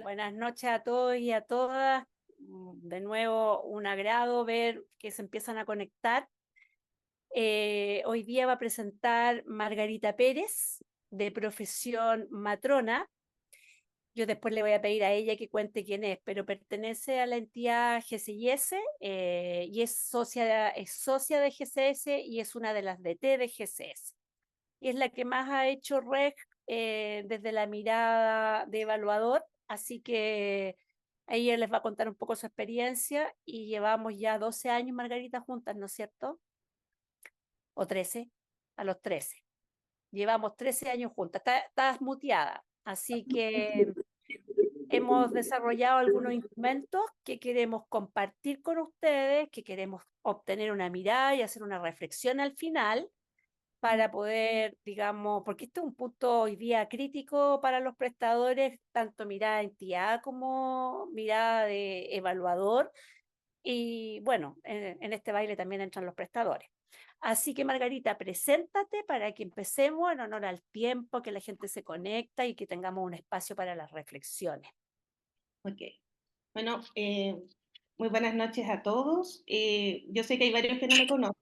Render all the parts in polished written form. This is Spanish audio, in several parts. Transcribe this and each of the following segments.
Buenas noches a todos y a todas. De nuevo, un agrado ver que se empiezan a conectar. Hoy día va a presentar Margarita Pérez, de profesión matrona. Yo después le voy a pedir a ella que cuente quién es, pero pertenece a la entidad GCIS y es socia de GCS y es una de las DT de GCS. Y es la que más ha hecho REG desde la mirada de evaluador, así que ella les va a contar un poco su experiencia y llevamos ya 12 años, Margarita, juntas, ¿no es cierto? O 13, a los 13. Llevamos 13 años juntas, estás muteada, así que hemos desarrollado algunos instrumentos que queremos compartir con ustedes, que queremos obtener una mirada y hacer una reflexión al final para poder, digamos, porque este es un punto hoy día crítico para los prestadores, tanto mirada de entidad como mirada de evaluador, y bueno, en este baile también entran los prestadores. Así que Margarita, preséntate para que empecemos en honor al tiempo, que la gente se conecta y que tengamos un espacio para las reflexiones. Ok. Bueno, muy buenas noches a todos. Yo sé que hay varios que no me conocen.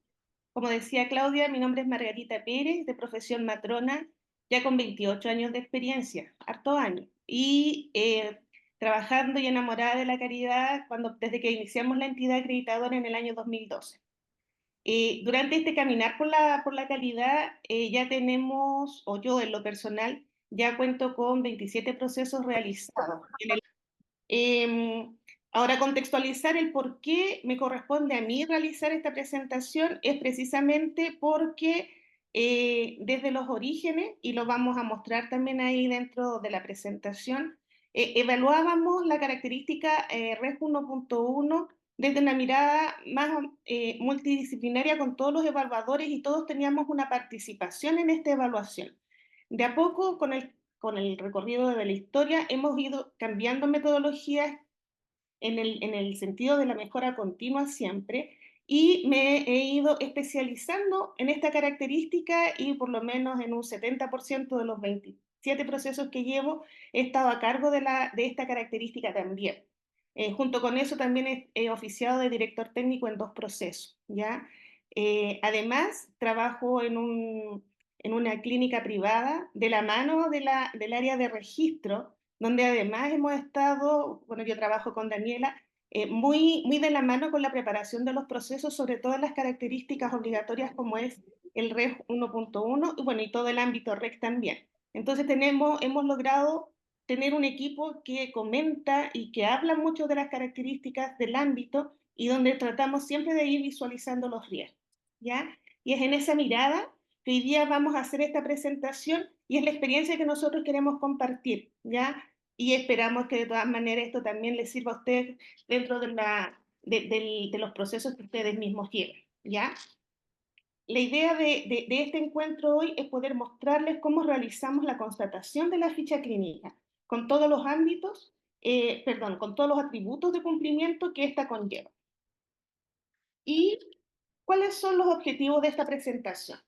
Como decía Claudia, mi nombre es Margarita Pérez, de profesión matrona, ya con 28 años de experiencia, harto años. Y trabajando y enamorada de la caridad desde que iniciamos la entidad acreditadora en el año 2012. Durante este caminar por la calidad, ya tenemos, o yo en lo personal, ya cuento con 27 procesos realizados. Em, Ahora, contextualizar el por qué me corresponde a mí realizar esta presentación es precisamente porque desde los orígenes, y lo vamos a mostrar también ahí dentro de la presentación, evaluábamos la característica REG 1.1 desde una mirada más multidisciplinaria con todos los evaluadores y todos teníamos una participación en esta evaluación. De a poco, con el recorrido de la historia, hemos ido cambiando metodologías en el sentido de la mejora continua siempre, y me he ido especializando en esta característica y por lo menos en un 70% de los 27 procesos que llevo he estado a cargo de esta característica también. Junto con eso también he oficiado de director técnico en 2 procesos, ¿ya? Además, trabajo en una clínica privada de la mano del área de registro, donde además hemos estado, bueno, yo trabajo con Daniela, muy, muy de la mano con la preparación de los procesos, sobre todas las características obligatorias como es el REG 1.1 y bueno, y todo el ámbito REG también. Entonces hemos logrado tener un equipo que comenta y que habla mucho de las características del ámbito y donde tratamos siempre de ir visualizando los riesgos, ¿ya? Y es en esa mirada que hoy día vamos a hacer esta presentación y es la experiencia que nosotros queremos compartir, ¿ya? Y esperamos que de todas maneras esto también les sirva a ustedes dentro de los procesos que ustedes mismos llevan, ¿ya? La idea de este encuentro hoy es poder mostrarles cómo realizamos la constatación de la ficha clínica, con todos los ámbitos, perdón, con todos los atributos de cumplimiento que ésta conlleva. ¿Y cuáles son los objetivos de esta presentación?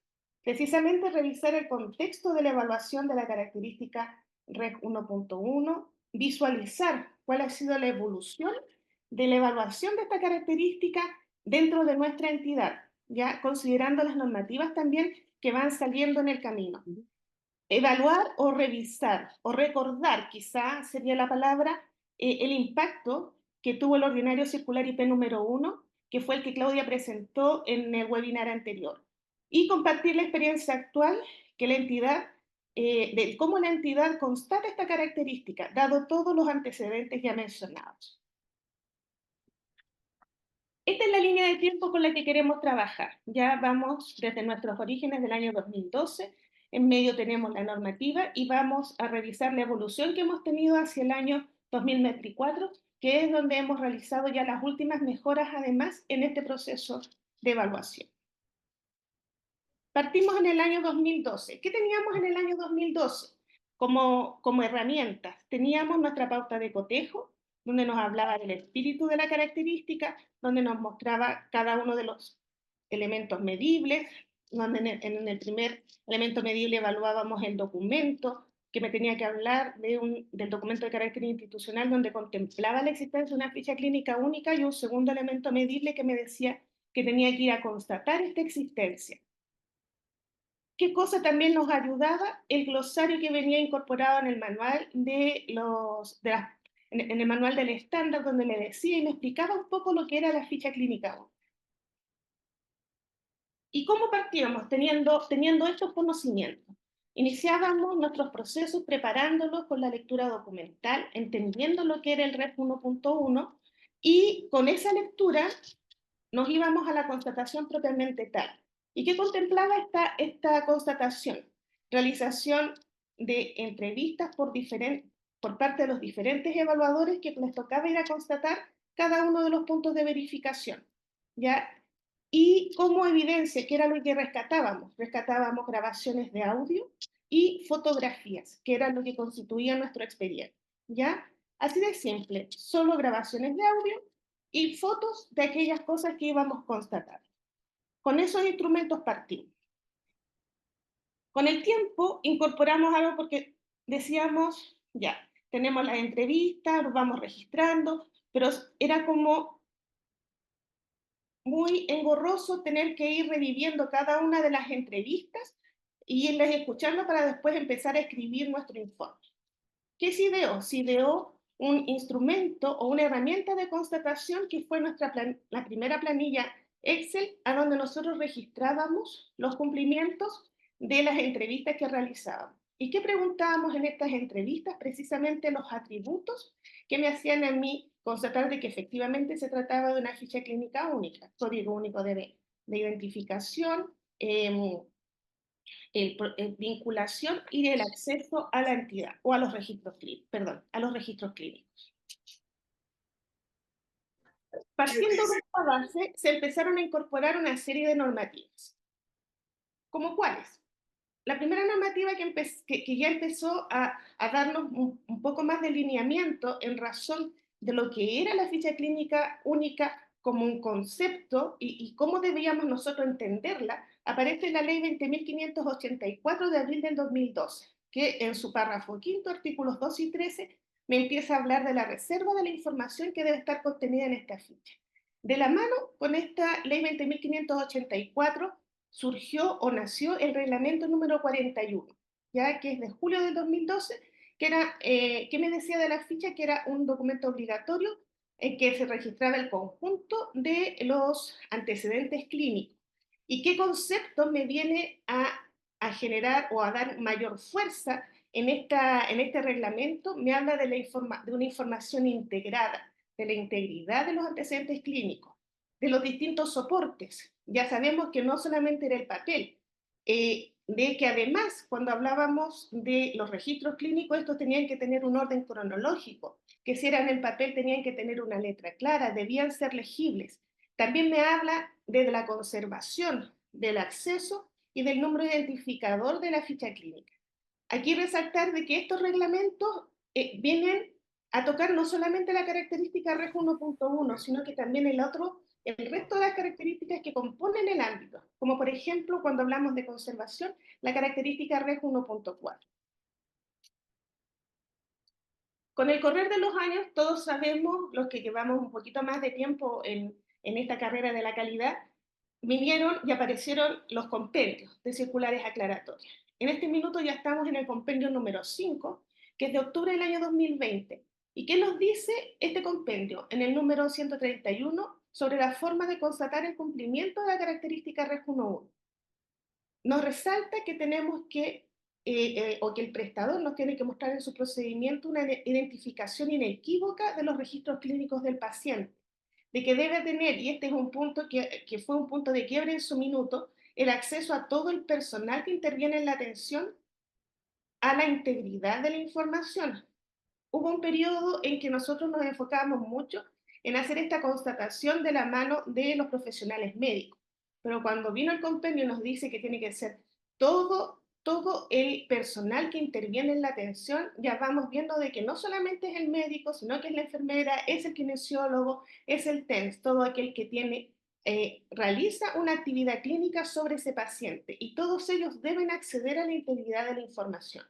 Precisamente revisar el contexto de la evaluación de la característica REG 1.1, visualizar cuál ha sido la evolución de la evaluación de esta característica dentro de nuestra entidad, ya considerando las normativas también que van saliendo en el camino. Evaluar o revisar o recordar, quizá sería la palabra, el impacto que tuvo el ordinario circular IP número 1, que fue el que Claudia presentó en el webinar anterior, y compartir la experiencia actual que la entidad, de cómo la entidad constata esta característica, dado todos los antecedentes ya mencionados. Esta es la línea de tiempo con la que queremos trabajar. Ya vamos desde nuestros orígenes del año 2012, en medio tenemos la normativa y vamos a revisar la evolución que hemos tenido hacia el año 2024, que es donde hemos realizado ya las últimas mejoras además en este proceso de evaluación. Partimos en el año 2012. ¿Qué teníamos en el año 2012? Como herramientas, teníamos nuestra pauta de cotejo, donde nos hablaba del espíritu de la característica, donde nos mostraba cada uno de los elementos medibles, donde en el primer elemento medible evaluábamos el documento, que me tenía que hablar del documento de carácter institucional donde contemplaba la existencia de una ficha clínica única, y un segundo elemento medible que me decía que tenía que ir a constatar esta existencia. ¿Qué cosa también nos ayudaba? El glosario que venía incorporado en el manual en el manual del estándar, donde me decía y me explicaba un poco lo que era la ficha clínica única. ¿Y cómo partíamos? Teniendo estos conocimientos. Iniciábamos nuestros procesos preparándolos con la lectura documental, entendiendo lo que era el REF 1.1, y con esa lectura nos íbamos a la constatación propiamente tal. ¿Y qué contemplaba esta constatación? Realización de entrevistas por parte de los diferentes evaluadores que les tocaba ir a constatar cada uno de los puntos de verificación, ¿ya? Y como evidencia, ¿qué era lo que rescatábamos? Rescatábamos grabaciones de audio y fotografías, que eran lo que constituía nuestro expediente, ¿ya? Así de simple, solo grabaciones de audio y fotos de aquellas cosas que íbamos constatando. Con esos instrumentos partimos. Con el tiempo incorporamos algo porque decíamos, ya, tenemos las entrevistas, nos vamos registrando, pero era como muy engorroso tener que ir reviviendo cada una de las entrevistas y irlas escuchando para después empezar a escribir nuestro informe. ¿Qué se ideó? Se ideó un instrumento o una herramienta de constatación que fue la primera planilla Excel, a donde nosotros registrábamos los cumplimientos de las entrevistas que realizábamos. ¿Y qué preguntábamos en estas entrevistas? Precisamente los atributos que me hacían a mí constatar de que efectivamente se trataba de una ficha clínica única, código único de identificación, vinculación y el acceso a la entidad o a los registros clínicos, perdón, a los registros clínicos. Partiendo de esta base, se empezaron a incorporar una serie de normativas. ¿Cómo cuáles? La primera normativa que ya empezó a darnos un poco más de lineamiento en razón de lo que era la ficha clínica única como un concepto y cómo debíamos nosotros entenderla, aparece en la Ley 20.584 de abril del 2012, que en su párrafo quinto, artículos 2 y 13, me empieza a hablar de la reserva de la información que debe estar contenida en esta ficha. De la mano con esta Ley 20.584 surgió o nació el reglamento número 41, ya que es de julio del 2012, que me decía de la ficha que era un documento obligatorio en que se registraba el conjunto de los antecedentes clínicos. ¿Y qué concepto me viene a generar o a dar mayor fuerza en este reglamento? Me habla de una información integrada, de la integridad de los antecedentes clínicos, de los distintos soportes. Ya sabemos que no solamente era el papel, de que además cuando hablábamos de los registros clínicos, estos tenían que tener un orden cronológico, que si eran en papel tenían que tener una letra clara, debían ser legibles. También me habla de la conservación, del acceso y del número identificador de la ficha clínica. Aquí resaltar de que estos reglamentos vienen a tocar no solamente la característica REG 1.1, sino que también el resto de las características que componen el ámbito, como por ejemplo cuando hablamos de conservación, la característica REG 1.4. Con el correr de los años, todos sabemos, los que llevamos un poquito más de tiempo en esta carrera de la calidad, vinieron y aparecieron los compendios de circulares aclaratorias. En este minuto ya estamos en el compendio número 5, que es de octubre del año 2020. ¿Y qué nos dice este compendio en el número 131 sobre la forma de constatar el cumplimiento de la característica REG 1.1? Nos resalta que tenemos que o que el prestador nos tiene que mostrar en su procedimiento una identificación inequívoca de los registros clínicos del paciente, de que debe tener, y este es un punto que fue un punto de quiebre en su minuto, el acceso a todo el personal que interviene en la atención a la integridad de la información. Hubo un periodo en que nosotros nos enfocábamos mucho en hacer esta constatación de la mano de los profesionales médicos, pero cuando vino el compendio nos dice que tiene que ser todo el personal que interviene en la atención, ya vamos viendo de que no solamente es el médico, sino que es la enfermera, es el kinesiólogo, es el TENS, todo aquel que realiza una actividad clínica sobre ese paciente, y todos ellos deben acceder a la integridad de la información.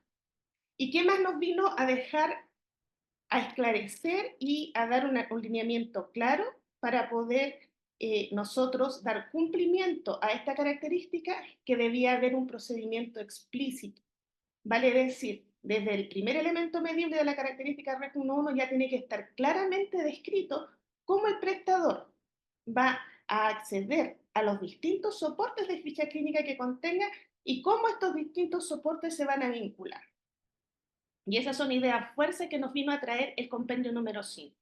¿Y qué más nos vino a dejar, a esclarecer y a dar un lineamiento claro para poder nosotros dar cumplimiento a esta característica, que debía haber un procedimiento explícito? Vale decir, desde el primer elemento medible de la característica REC 1.1 ya tiene que estar claramente descrito cómo el prestador va a acceder a los distintos soportes de ficha clínica que contenga y cómo estos distintos soportes se van a vincular. Y esas son ideas fuertes que nos vino a traer el compendio número 5.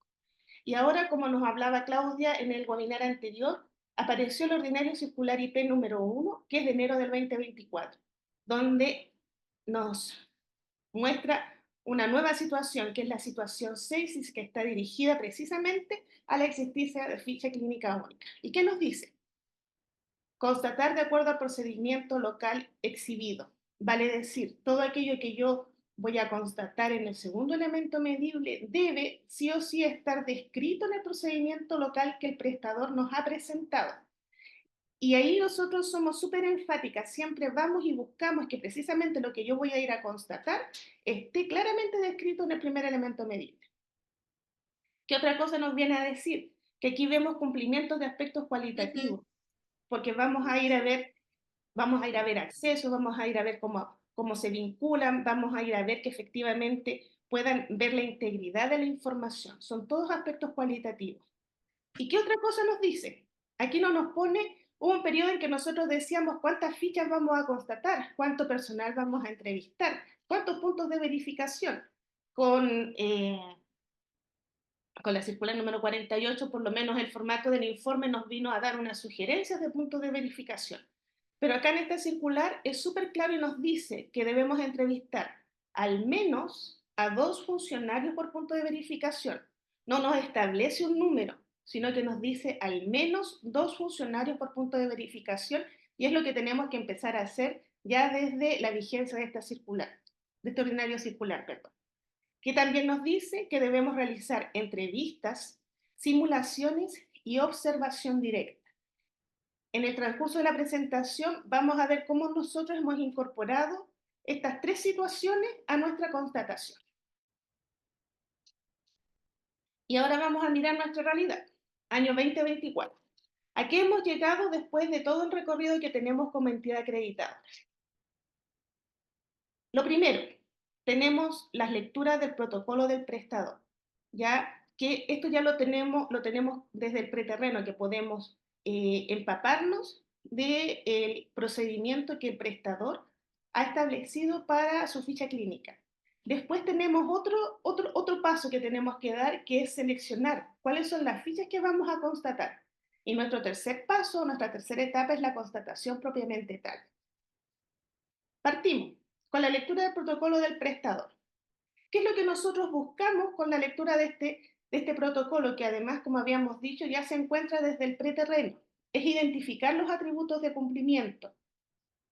Y ahora, como nos hablaba Claudia en el webinar anterior, apareció el ordinario circular IP número 1, que es de enero del 2024, donde nos muestra una nueva situación, que es la situación 6, que está dirigida precisamente a la existencia de ficha clínica única. ¿Y qué nos dice? Constatar de acuerdo al procedimiento local exhibido. Vale decir, todo aquello que yo voy a constatar en el segundo elemento medible debe sí o sí estar descrito en el procedimiento local que el prestador nos ha presentado. Y ahí nosotros somos súper enfáticas, siempre vamos y buscamos que precisamente lo que yo voy a ir a constatar esté claramente descrito en el primer elemento medible. ¿Qué otra cosa nos viene a decir? Que aquí vemos cumplimientos de aspectos cualitativos, porque vamos a ir a ver acceso, vamos a ir a ver cómo se vinculan, vamos a ir a ver que efectivamente puedan ver la integridad de la información. Son todos aspectos cualitativos. ¿Y qué otra cosa nos dice? Aquí no nos pone un periodo en que nosotros decíamos cuántas fichas vamos a constatar, cuánto personal vamos a entrevistar, cuántos puntos de verificación. Con, eh, con la circular número 48, por lo menos el formato del informe nos vino a dar unas sugerencias de puntos de verificación. Pero acá en esta circular es súper claro y nos dice que debemos entrevistar al menos a 2 funcionarios por punto de verificación. No nos establece un número, sino que nos dice al menos 2 funcionarios por punto de verificación, y es lo que tenemos que empezar a hacer ya desde la vigencia de esta circular, de este ordinario circular, perdón, que también nos dice que debemos realizar entrevistas, simulaciones y observación directa. En el transcurso de la presentación vamos a ver cómo nosotros hemos incorporado estas 3 situaciones a nuestra constatación. Y ahora vamos a mirar nuestra realidad, año 2024. ¿A qué hemos llegado después de todo el recorrido que tenemos como entidad acreditada? Lo primero, tenemos las lecturas del protocolo del prestador, ya que esto ya lo tenemos desde el preterreno, que podemos empaparnos del procedimiento que el prestador ha establecido para su ficha clínica. Después tenemos otro paso que tenemos que dar, que es seleccionar cuáles son las fichas que vamos a constatar. Y nuestro tercer paso, nuestra tercera etapa es la constatación propiamente tal. Partimos con la lectura del protocolo del prestador. ¿Qué es lo que nosotros buscamos con la lectura de este protocolo, que además, como habíamos dicho, ya se encuentra desde el preterreno? Es identificar los atributos de cumplimiento,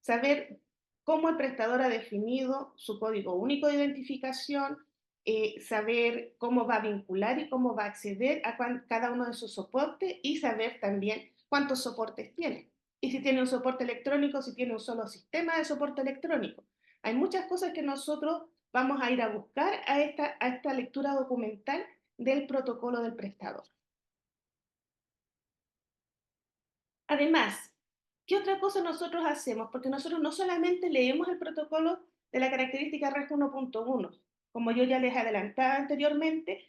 saber cómo el prestador ha definido su código único de identificación, saber cómo va a vincular y cómo va a acceder a cada uno de sus soportes, y saber también cuántos soportes tiene. Y si tiene un soporte electrónico, si tiene un solo sistema de soporte electrónico. Hay muchas cosas que nosotros vamos a ir a buscar a esta lectura documental del protocolo del prestador. Además, ¿qué otra cosa nosotros hacemos? Porque nosotros no solamente leemos el protocolo de la característica REST 1.1, como yo ya les adelantaba anteriormente,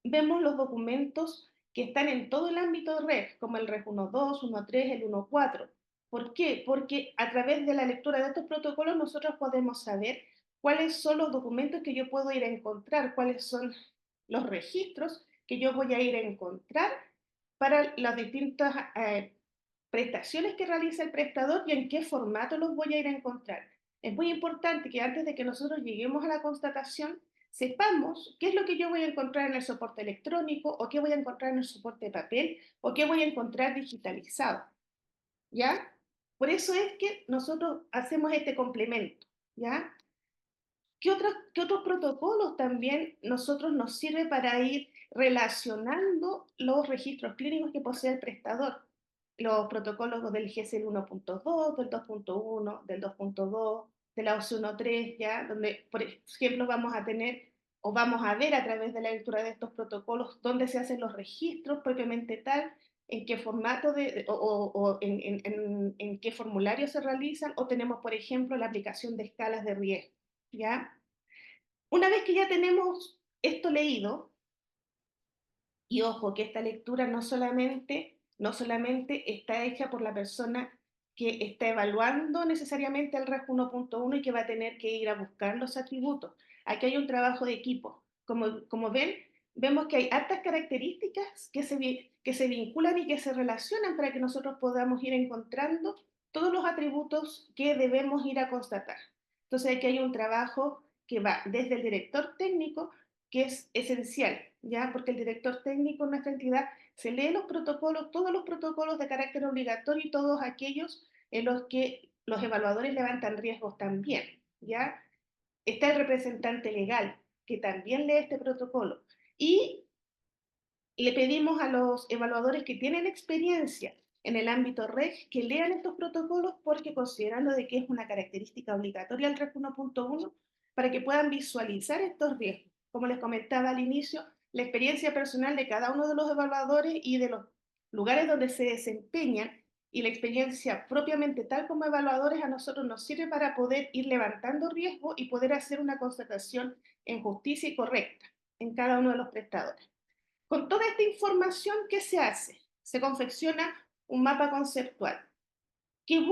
vemos los documentos que están en todo el ámbito de REST, como el REST 1.2, 1.3, el 1.4. ¿Por qué? Porque a través de la lectura de estos protocolos nosotros podemos saber cuáles son los documentos que yo puedo ir a encontrar, cuáles son los registros que yo voy a ir a encontrar para las distintas prestaciones que realiza el prestador y en qué formato los voy a ir a encontrar. Es muy importante que antes de que nosotros lleguemos a la constatación, sepamos qué es lo que yo voy a encontrar en el soporte electrónico, o qué voy a encontrar en el soporte de papel, o qué voy a encontrar digitalizado, ¿ya? Por eso es que nosotros hacemos este complemento, ¿ya? ¿Qué otros protocolos también nosotros nos sirve para ir relacionando los registros clínicos que posee el prestador? Los protocolos del GSL 1.2, del 2.1, del 2.2, de la OC 1.3, ¿ya? Donde, por ejemplo, vamos a tener o vamos a ver a través de la lectura de estos protocolos dónde se hacen los registros propiamente tal, en qué formato o en qué formulario se realizan, o tenemos, por ejemplo, la aplicación de escalas de riesgo, ¿ya? Una vez que ya tenemos esto leído, y ojo, que esta lectura no solamente está hecha por la persona que está evaluando necesariamente el REF 1.1 y que va a tener que ir a buscar los atributos. Aquí hay un trabajo de equipo. Como ven, vemos que hay altas características que se vinculan y que se relacionan para que nosotros podamos ir encontrando todos los atributos que debemos ir a constatar. Entonces aquí hay un trabajo que va desde el director técnico, que es esencial, ¿ya? Porque el director técnico en nuestra entidad se lee los protocolos, todos los protocolos de carácter obligatorio y todos aquellos en los que los evaluadores levantan riesgos también, ¿ya? Está el representante legal, que también lee este protocolo. Y le pedimos a los evaluadores que tienen experiencia en el ámbito REG que lean estos protocolos porque considerando de que es una característica obligatoria del REG 1.1 para que puedan visualizar estos riesgos. Como les comentaba al inicio, la experiencia personal de cada uno de los evaluadores y de los lugares donde se desempeñan y la experiencia propiamente tal como evaluadores a nosotros nos sirve para poder ir levantando riesgo y poder hacer una constatación en justicia y correcta en cada uno de los prestadores. Con toda esta información, ¿qué se hace? Se confecciona un mapa conceptual. ¿Qué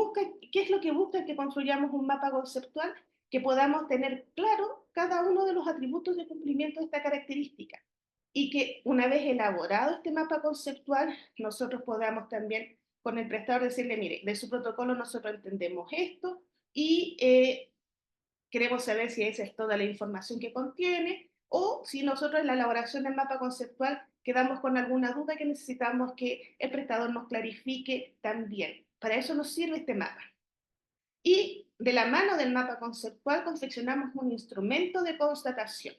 es lo que busca que construyamos un mapa conceptual? Que podamos tener claro cada uno de los atributos de cumplimiento de esta característica y que una vez elaborado este mapa conceptual, nosotros podamos también con el prestador decirle, mire, de su protocolo nosotros entendemos esto y queremos saber si esa es toda la información que contiene o si nosotros en la elaboración del mapa conceptual quedamos con alguna duda que necesitamos que el prestador nos clarifique también. Para eso nos sirve este mapa. Y de la mano del mapa conceptual confeccionamos un instrumento de constatación,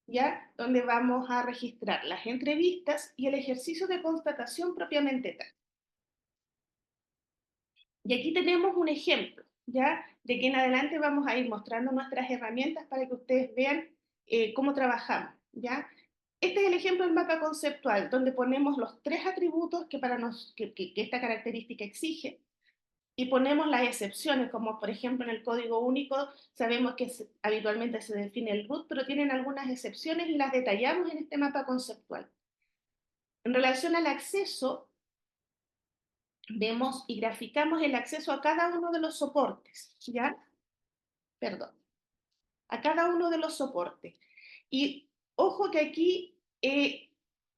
¿ya? Donde vamos a registrar las entrevistas y el ejercicio de constatación propiamente tal. Y aquí tenemos un ejemplo, ¿ya? De que en adelante vamos a ir mostrando nuestras herramientas para que ustedes vean cómo trabajamos, ¿ya? Este es el ejemplo del mapa conceptual, donde ponemos los tres atributos que esta característica exige y ponemos las excepciones, como por ejemplo en el código único sabemos que habitualmente se define el root, pero tienen algunas excepciones y las detallamos en este mapa conceptual. En relación al acceso, vemos y graficamos el acceso a cada uno de los soportes, ¿ya? Perdón, a cada uno de los soportes. Y ojo que aquí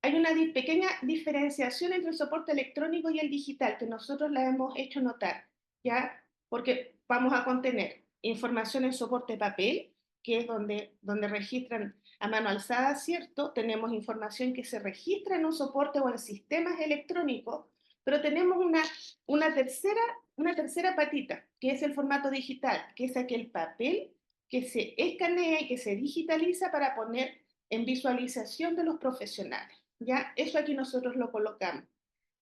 hay una pequeña diferenciación entre el soporte electrónico y el digital, que nosotros la hemos hecho notar, ¿ya? Porque vamos a contener información en soporte papel, que es donde registran a mano alzada, ¿cierto? Tenemos información que se registra en un soporte o en sistemas electrónicos, pero tenemos una tercera patita, que es el formato digital, que es aquel papel que se escanea y que se digitaliza para poner en visualización de los profesionales, ¿ya? Eso aquí nosotros lo colocamos,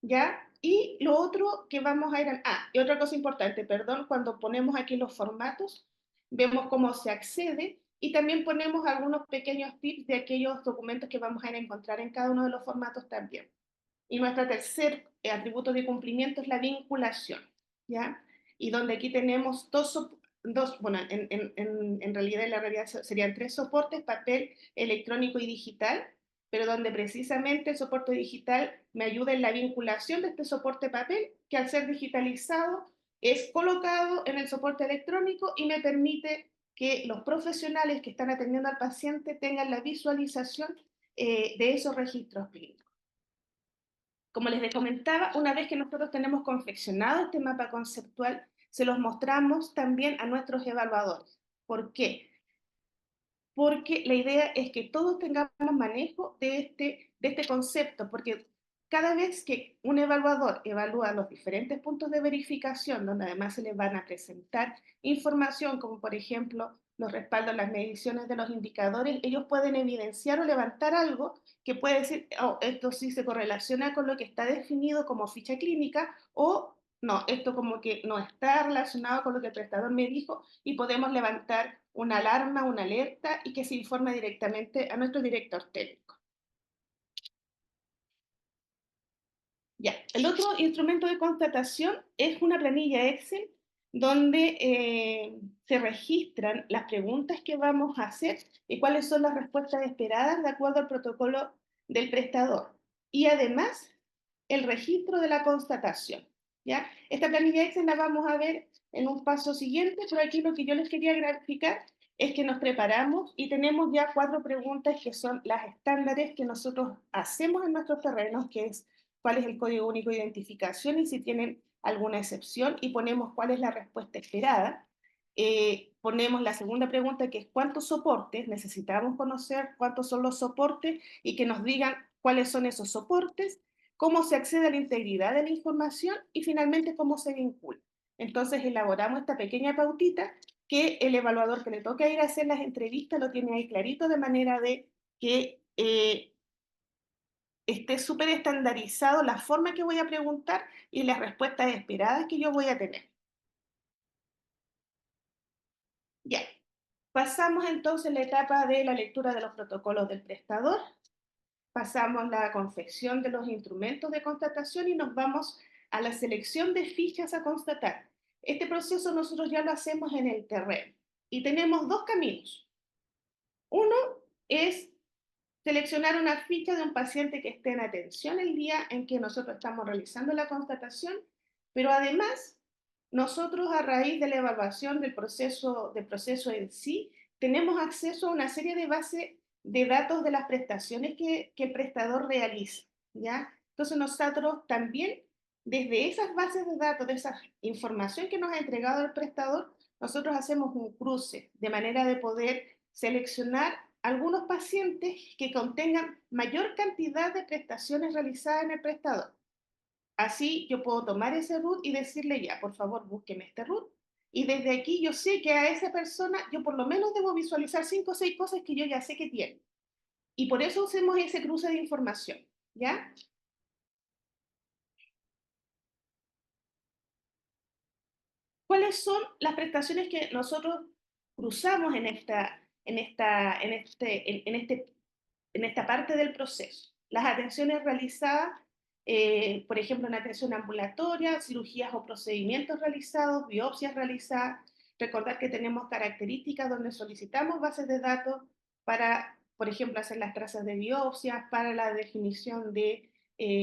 ¿ya? Y lo otro que vamos a ir y otra cosa importante, perdón, cuando ponemos aquí los formatos, vemos cómo se accede y también ponemos algunos pequeños tips de aquellos documentos que vamos a ir a encontrar en cada uno de los formatos también. Y nuestro tercer atributo de cumplimiento es la vinculación, ¿ya? Y donde aquí tenemos bueno, en realidad serían tres soportes, papel, electrónico y digital, pero donde precisamente el soporte digital me ayuda en la vinculación de este soporte papel, que al ser digitalizado es colocado en el soporte electrónico y me permite que los profesionales que están atendiendo al paciente tengan la visualización de esos registros clínicos. Como les comentaba, una vez que nosotros tenemos confeccionado este mapa conceptual, se los mostramos también a nuestros evaluadores. ¿Por qué? Porque la idea es que todos tengamos manejo de este concepto, porque cada vez que un evaluador evalúa los diferentes puntos de verificación, donde además se les van a presentar información, como por ejemplo los respaldos, las mediciones de los indicadores, ellos pueden evidenciar o levantar algo que puede decir, oh, esto sí se correlaciona con lo que está definido como ficha clínica, o no, esto como que no está relacionado con lo que el prestador me dijo y podemos levantar una alarma, una alerta y que se informe directamente a nuestro director técnico. Ya, el otro instrumento de constatación es una planilla Excel donde se registran las preguntas que vamos a hacer y cuáles son las respuestas esperadas de acuerdo al protocolo del prestador. Y además, el registro de la constatación. ¿Ya? Esta planilla Excel la vamos a ver en un paso siguiente, pero aquí lo que yo les quería graficar es que nos preparamos y tenemos ya 4 preguntas que son las estándares que nosotros hacemos en nuestros terrenos, que es cuál es el código único de identificación y si tienen alguna excepción, y ponemos cuál es la respuesta esperada. Ponemos la segunda pregunta, que es cuántos soportes, necesitamos conocer cuántos son los soportes y que nos digan cuáles son esos soportes, cómo se accede a la integridad de la información y finalmente cómo se vincula. Entonces elaboramos esta pequeña pautita que el evaluador que le toca ir a hacer las entrevistas lo tiene ahí clarito, de manera de que esté súper estandarizado la forma que voy a preguntar y las respuestas esperadas que yo voy a tener. Ya, pasamos entonces la etapa de la lectura de los protocolos del prestador, pasamos la confección de los instrumentos de constatación y nos vamos a la selección de fichas a constatar. Este proceso nosotros ya lo hacemos en el terreno y tenemos dos caminos. Uno es seleccionar una ficha de un paciente que esté en atención el día en que nosotros estamos realizando la constatación, pero además nosotros a raíz de la evaluación del proceso en sí, tenemos acceso a una serie de bases de datos de las prestaciones que el prestador realiza, ¿ya? Entonces nosotros también, desde esas bases de datos, de esa información que nos ha entregado el prestador, nosotros hacemos un cruce de manera de poder seleccionar algunos pacientes que contengan mayor cantidad de prestaciones realizadas en el prestador. Así yo puedo tomar ese root y decirle ya, por favor, búsqueme este root. Y desde aquí yo sé que a esa persona yo por lo menos debo visualizar 5 o 6 cosas que yo ya sé que tiene. Y por eso hacemos ese cruce de información, ¿ya? ¿Cuáles son las prestaciones que nosotros cruzamos en esta parte del proceso? Las atenciones realizadas, por ejemplo, en atención ambulatoria, cirugías o procedimientos realizados, biopsias realizadas. Recordar que tenemos características donde solicitamos bases de datos para, por ejemplo, hacer las trazas de biopsias, para la definición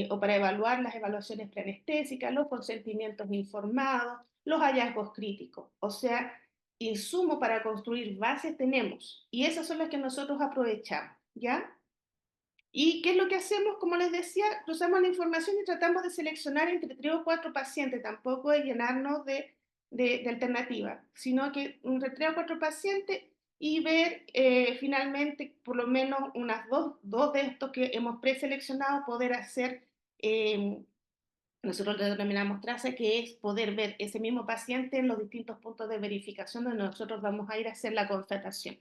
o para evaluar las evaluaciones preanestésicas, los consentimientos informados, los hallazgos críticos. O sea, insumo para construir bases tenemos, y esas son las que nosotros aprovechamos, ¿ya? ¿Y qué es lo que hacemos? Como les decía, cruzamos la información y tratamos de seleccionar entre 3 o 4 pacientes, tampoco de llenarnos de alternativas, sino que entre 3 o 4 pacientes y ver finalmente por lo menos unas dos de estos que hemos preseleccionado, poder hacer, nosotros lo denominamos traza, que es poder ver ese mismo paciente en los distintos puntos de verificación donde nosotros vamos a ir a hacer la constatación.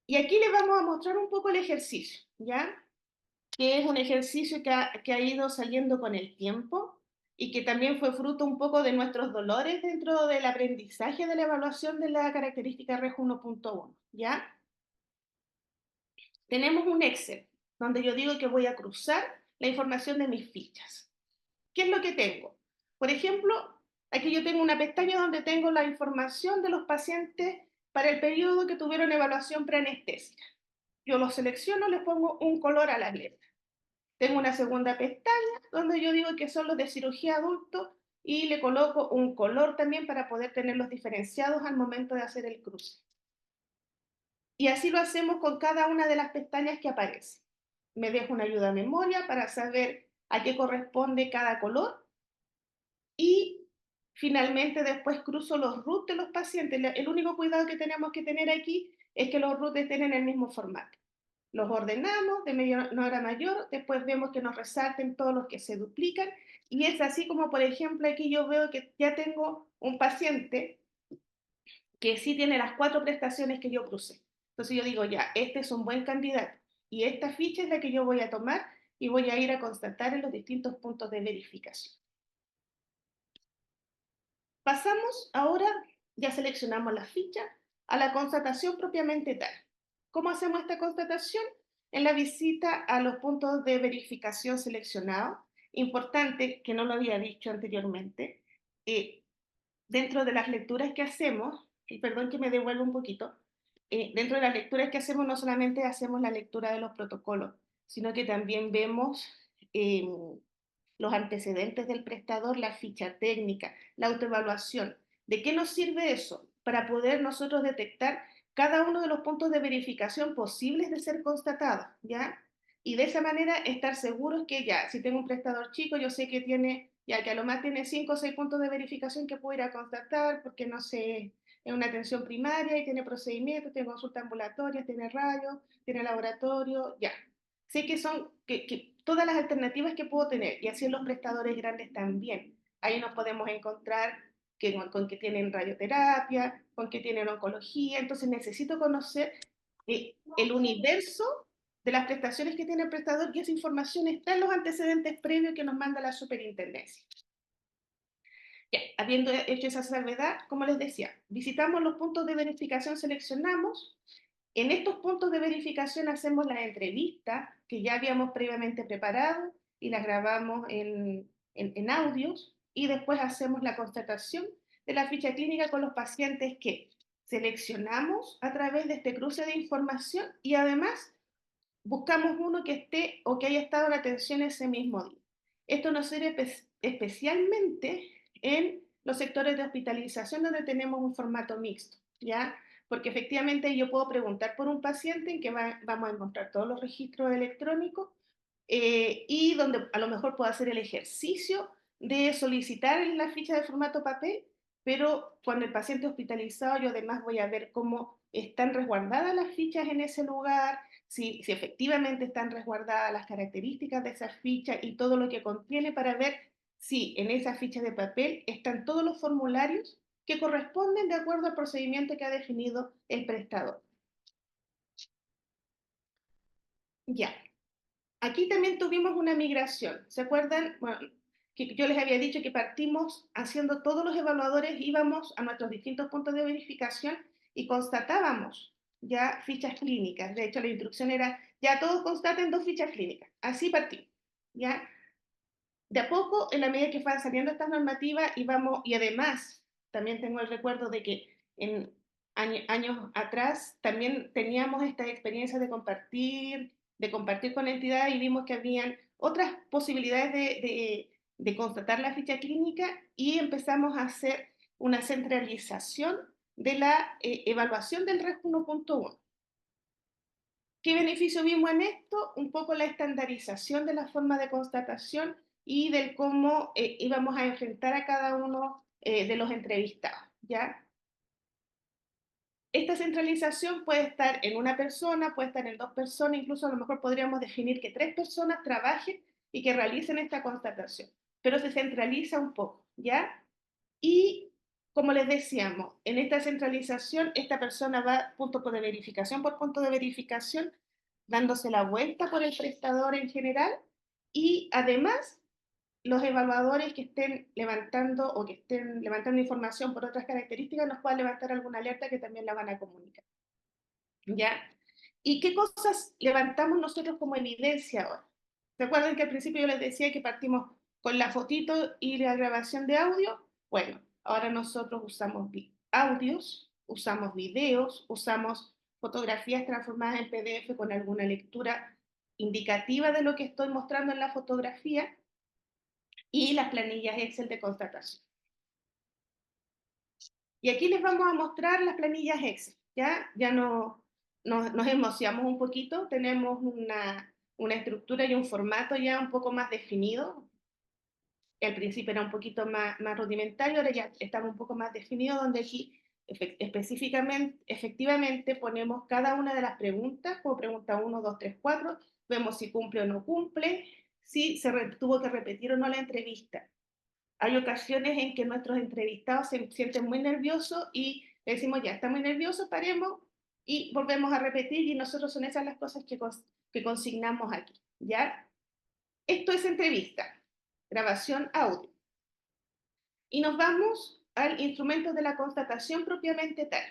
Y aquí les vamos a mostrar un poco el ejercicio, ¿ya? Que es un ejercicio que ha ido saliendo con el tiempo y que también fue fruto un poco de nuestros dolores dentro del aprendizaje de la evaluación de la característica REG 1.1, ¿ya? Tenemos un Excel donde yo digo que voy a cruzar la información de mis fichas. ¿Qué es lo que tengo? Por ejemplo, aquí yo tengo una pestaña donde tengo la información de los pacientes para el periodo que tuvieron evaluación preanestésica. Yo los selecciono, les pongo un color a las letras. Tengo una segunda pestaña donde yo digo que son los de cirugía adulto y le coloco un color también para poder tenerlos diferenciados al momento de hacer el cruce. Y así lo hacemos con cada una de las pestañas que aparece. Me dejo una ayuda a memoria para saber a qué corresponde cada color y finalmente después cruzo los roots de los pacientes. El único cuidado que tenemos que tener aquí es que los roots estén en el mismo formato. Los ordenamos de menor a mayor, después vemos que nos resalten todos los que se duplican y es así como, por ejemplo, aquí yo veo que ya tengo un paciente que sí tiene las 4 prestaciones que yo crucé. Entonces yo digo, ya, este es un buen candidato y esta ficha es la que yo voy a tomar y voy a ir a constatar en los distintos puntos de verificación. Pasamos ahora, ya seleccionamos la ficha, a la constatación propiamente tal. ¿Cómo hacemos esta constatación? En la visita a los puntos de verificación seleccionados. Importante, que no lo había dicho anteriormente, dentro de las lecturas que hacemos, y perdón que me devuelva un poquito, dentro de las lecturas que hacemos no solamente hacemos la lectura de los protocolos, sino que también vemos eh, los antecedentes del prestador, la ficha técnica, la autoevaluación. ¿De qué nos sirve eso? Para poder nosotros detectar cada uno de los puntos de verificación posibles de ser constatados, ¿ya? Y de esa manera estar seguros que ya, si tengo un prestador chico, yo sé que tiene, ya que a lo más tiene 5 o 6 puntos de verificación que puedo ir a constatar, porque no sé, es una atención primaria y tiene procedimientos, tiene consulta ambulatoria, tiene rayos, tiene laboratorio, ya. Sé que son que todas las alternativas que puedo tener, y así en los prestadores grandes también. Ahí nos podemos encontrar con que tienen radioterapia, con que tienen oncología, entonces necesito conocer el universo de las prestaciones que tiene el prestador y esa información está en los antecedentes previos que nos manda la superintendencia. Ya, habiendo hecho esa salvedad, como les decía, visitamos los puntos de verificación, seleccionamos. En estos puntos de verificación hacemos la entrevista que ya habíamos previamente preparado y las grabamos en audios y después hacemos la constatación de la ficha clínica con los pacientes que seleccionamos a través de este cruce de información y además buscamos uno que esté o que haya estado en atención ese mismo día. Esto nos sirve especialmente en los sectores de hospitalización donde tenemos un formato mixto, ¿ya? Porque efectivamente yo puedo preguntar por un paciente en que vamos a encontrar todos los registros electrónicos y donde a lo mejor puedo hacer el ejercicio de solicitar la ficha de formato papel, pero cuando el paciente hospitalizado yo además voy a ver cómo están resguardadas las fichas en ese lugar, si efectivamente están resguardadas las características de esa ficha y todo lo que contiene para ver si en esa ficha de papel están todos los formularios que corresponden de acuerdo al procedimiento que ha definido el prestador. Ya, aquí también tuvimos una migración. ¿Se acuerdan? Bueno, que yo les había dicho que partimos haciendo todos los evaluadores, íbamos a nuestros distintos puntos de verificación y constatábamos ya fichas clínicas. De hecho, la instrucción era, ya todos constaten 2 fichas clínicas. Así partimos. ¿Ya? De a poco, en la medida que van saliendo estas normativas, íbamos, y además, también tengo el recuerdo de que en años atrás también teníamos esta experiencia de compartir con la entidad y vimos que habían otras posibilidades de constatar la ficha clínica y empezamos a hacer una centralización de la evaluación del RESP 1.1. ¿Qué beneficio vimos en esto? Un poco la estandarización de la forma de constatación y del cómo íbamos a enfrentar a cada uno de los entrevistados, ¿ya? Esta centralización puede estar en una persona, puede estar en 2 personas, incluso a lo mejor podríamos definir que 3 personas trabajen y que realicen esta constatación, pero se centraliza un poco, ¿ya? Y como les decíamos, en esta centralización, esta persona va punto de verificación por punto de verificación, dándose la vuelta por el prestador en general, y además los evaluadores que estén levantando o que estén levantando información por otras características nos puedan levantar alguna alerta que también la van a comunicar. ¿Ya? ¿Y qué cosas levantamos nosotros como evidencia ahora? ¿Recuerdan que al principio yo les decía que partimos con la fotito y la grabación de audio? Bueno, ahora nosotros usamos audios, usamos videos, usamos fotografías transformadas en PDF con alguna lectura indicativa de lo que estoy mostrando en la fotografía y las planillas Excel de constatación. Y aquí les vamos a mostrar las planillas Excel, ¿ya? Ya no, nos emocionamos un poquito, tenemos una estructura y un formato ya un poco más definido. Al principio era un poquito más rudimentario, ahora ya estamos un poco más definidos, donde aquí específicamente, efectivamente ponemos cada una de las preguntas, como pregunta 1, 2, 3, 4, vemos si cumple o no cumple, si se tuvo que repetir o no la entrevista. Hay ocasiones en que nuestros entrevistados se sienten muy nerviosos y decimos, ya, está muy nervioso, paremos y volvemos a repetir y nosotros son esas las cosas que consignamos aquí, ¿ya? Esto es entrevista, grabación audio. Y nos vamos al instrumento de la constatación propiamente tal.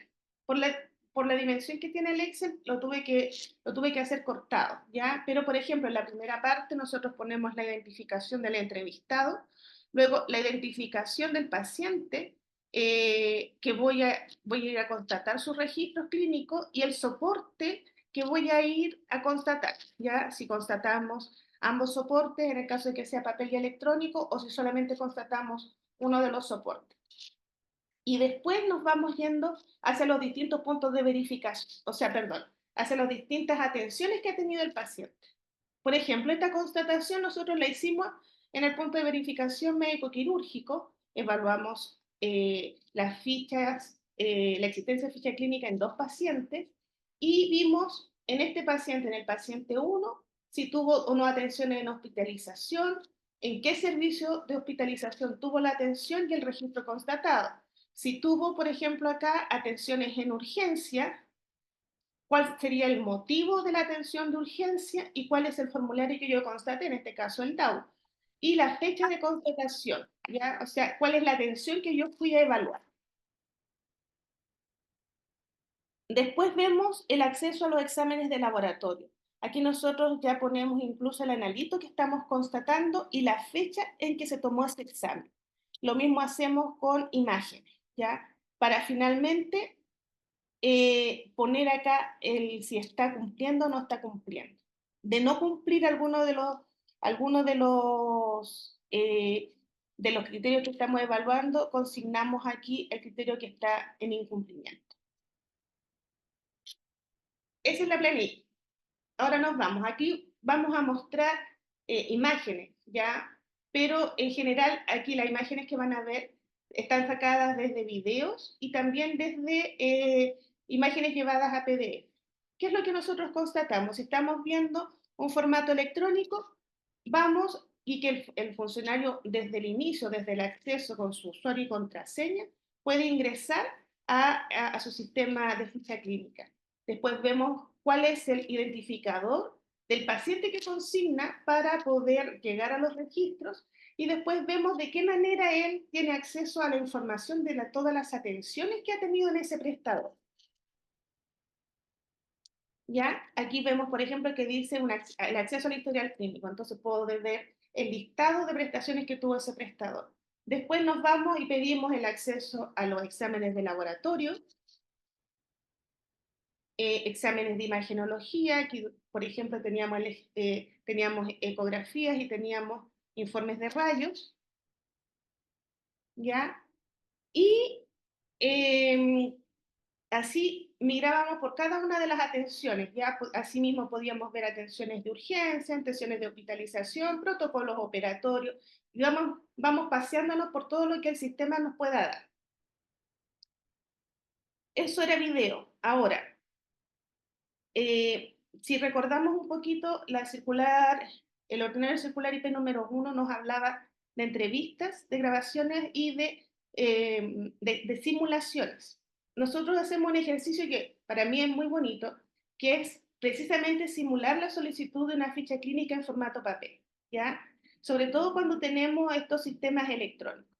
Por la dimensión que tiene el Excel, lo tuve que hacer cortado, ¿ya? Pero, por ejemplo, en la primera parte nosotros ponemos la identificación del entrevistado, luego la identificación del paciente, que voy a ir a constatar sus registros clínicos y el soporte que voy a ir a constatar, ¿ya? Si constatamos ambos soportes, en el caso de que sea papel y electrónico, o si solamente constatamos uno de los soportes. Y después nos vamos yendo hacia los distintos puntos de verificación, o sea, perdón, hacia las distintas atenciones que ha tenido el paciente. Por ejemplo, esta constatación nosotros la hicimos en el punto de verificación médico-quirúrgico, evaluamos las fichas, la existencia de ficha clínica en 2 pacientes y vimos en este paciente, en el paciente 1, si tuvo o no atención en hospitalización, en qué servicio de hospitalización tuvo la atención y el registro constatado. Si tuvo, por ejemplo, acá atenciones en urgencia, cuál sería el motivo de la atención de urgencia y cuál es el formulario que yo constaté, en este caso el DAO. Y la fecha de constatación, ¿ya? O sea, cuál es la atención que yo fui a evaluar. Después vemos el acceso a los exámenes de laboratorio. Aquí nosotros ya ponemos incluso el analito que estamos constatando y la fecha en que se tomó ese examen. Lo mismo hacemos con imágenes, ¿ya? Para finalmente poner acá si está cumpliendo o no está cumpliendo. De no cumplir alguno de los criterios que estamos evaluando, consignamos aquí el criterio que está en incumplimiento. Esa es la planilla. Ahora nos vamos. Aquí vamos a mostrar imágenes, ¿ya? Pero en general aquí las imágenes que van a ver están sacadas desde videos y también desde imágenes llevadas a PDF. ¿Qué es lo que nosotros constatamos? Si estamos viendo un formato electrónico, vamos y que el funcionario desde el inicio, desde el acceso con su usuario y contraseña, puede ingresar a su sistema de ficha clínica. Después vemos cuál es el identificador del paciente que consigna para poder llegar a los registros y después vemos de qué manera él tiene acceso a la información de todas las atenciones que ha tenido en ese prestador. ¿Ya? Aquí vemos, por ejemplo, que dice el acceso al historial clínico, entonces puedo ver el listado de prestaciones que tuvo ese prestador. Después nos vamos y pedimos el acceso a los exámenes de laboratorio, exámenes de imagenología, aquí, por ejemplo, teníamos ecografías y teníamos informes de rayos, ¿ya? Y así migrábamos por cada una de las atenciones, ya asimismo podíamos ver atenciones de urgencia, atenciones de hospitalización, protocolos operatorios, y vamos paseándonos por todo lo que el sistema nos pueda dar. Eso era video. Ahora, si recordamos un poquito, el ordinario circular IP número 1 nos hablaba de entrevistas, de grabaciones y de simulaciones. Nosotros hacemos un ejercicio que para mí es muy bonito, que es precisamente simular la solicitud de una ficha clínica en formato papel, ¿ya? Sobre todo cuando tenemos estos sistemas electrónicos.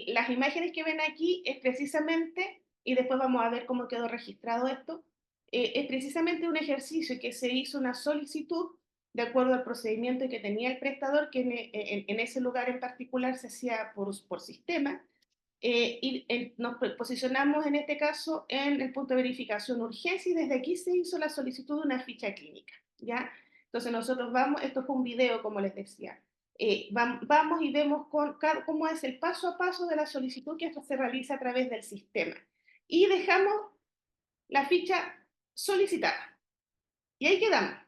Las imágenes que ven aquí es precisamente, y después vamos a ver cómo quedó registrado esto, es precisamente un ejercicio que se hizo una solicitud de acuerdo al procedimiento que tenía el prestador, que en ese lugar en particular se hacía por sistema, y nos posicionamos en este caso en el punto de verificación urgencia y desde aquí se hizo la solicitud de una ficha clínica, ¿ya? Entonces nosotros vamos, esto fue un video como les decía, vamos y vemos cómo es el paso a paso de la solicitud que se realiza a través del sistema y dejamos la ficha solicitada y ahí quedamos,